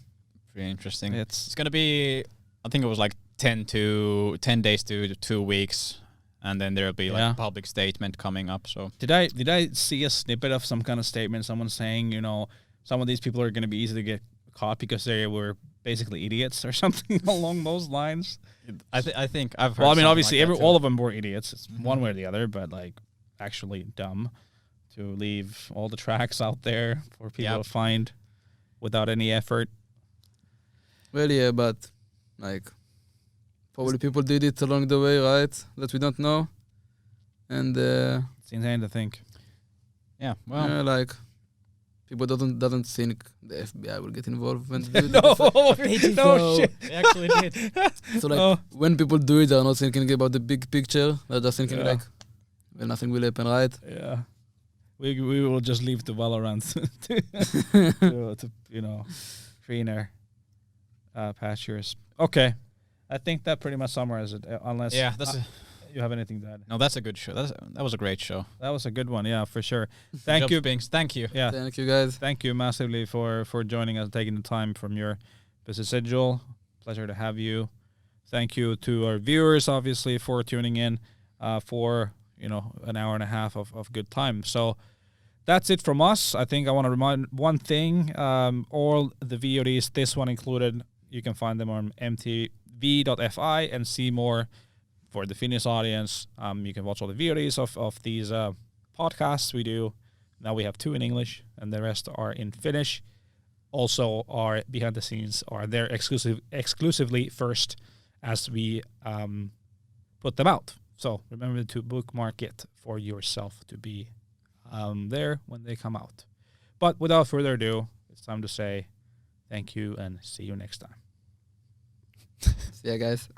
pretty interesting. It's It's gonna be. I think it was like 10 days to 2 weeks, and then there'll be like Yeah. a public statement coming up. So Did I see a snippet of some kind of statement? Someone saying, you know, some of these people are going to be easy to get caught because they were basically idiots or something along those lines. I think I've heard. Well, I mean, something obviously, like that too. all of them were idiots. It's one way or the other, but like actually dumb to leave all the tracks out there for people Yep. to find without any effort. Well, yeah, but like probably people did it along the way, right? That we don't know. And It's insane to think. Yeah. Well. yeah, like people doesn't think the FBI will get involved when they do No, it. no shit. They actually did. So like Oh. when people do it, they're not thinking about the big picture. They're just thinking Yeah. like, well, nothing will happen, right? Yeah. We will just leave the Valorant to you know, greener pastures. Okay. I think that pretty much summarizes it, unless Yeah. you have anything to add. No, that's a good show. That was a great show. That was a good one, yeah, for sure. Good Thank job, you. Spinx. Thank you. Yeah, Thank you, guys. thank you massively for joining us, taking the time from your busy schedule. Pleasure to have you. Thank you to our viewers, obviously, for tuning in for, you know, an hour and a half of good time. So that's it from us. I think I want to remind one thing. All the VODs, this one included, you can find them on mtv.fi and see more for the Finnish audience. You can watch all the VODs of these podcasts we do. Now we have 2 in English and the rest are in Finnish. Also, our behind the scenes are there exclusively first as we put them out. So remember to bookmark it for yourself to be there when they come out. But without further ado, it's time to say thank you and see you next time. See ya, guys.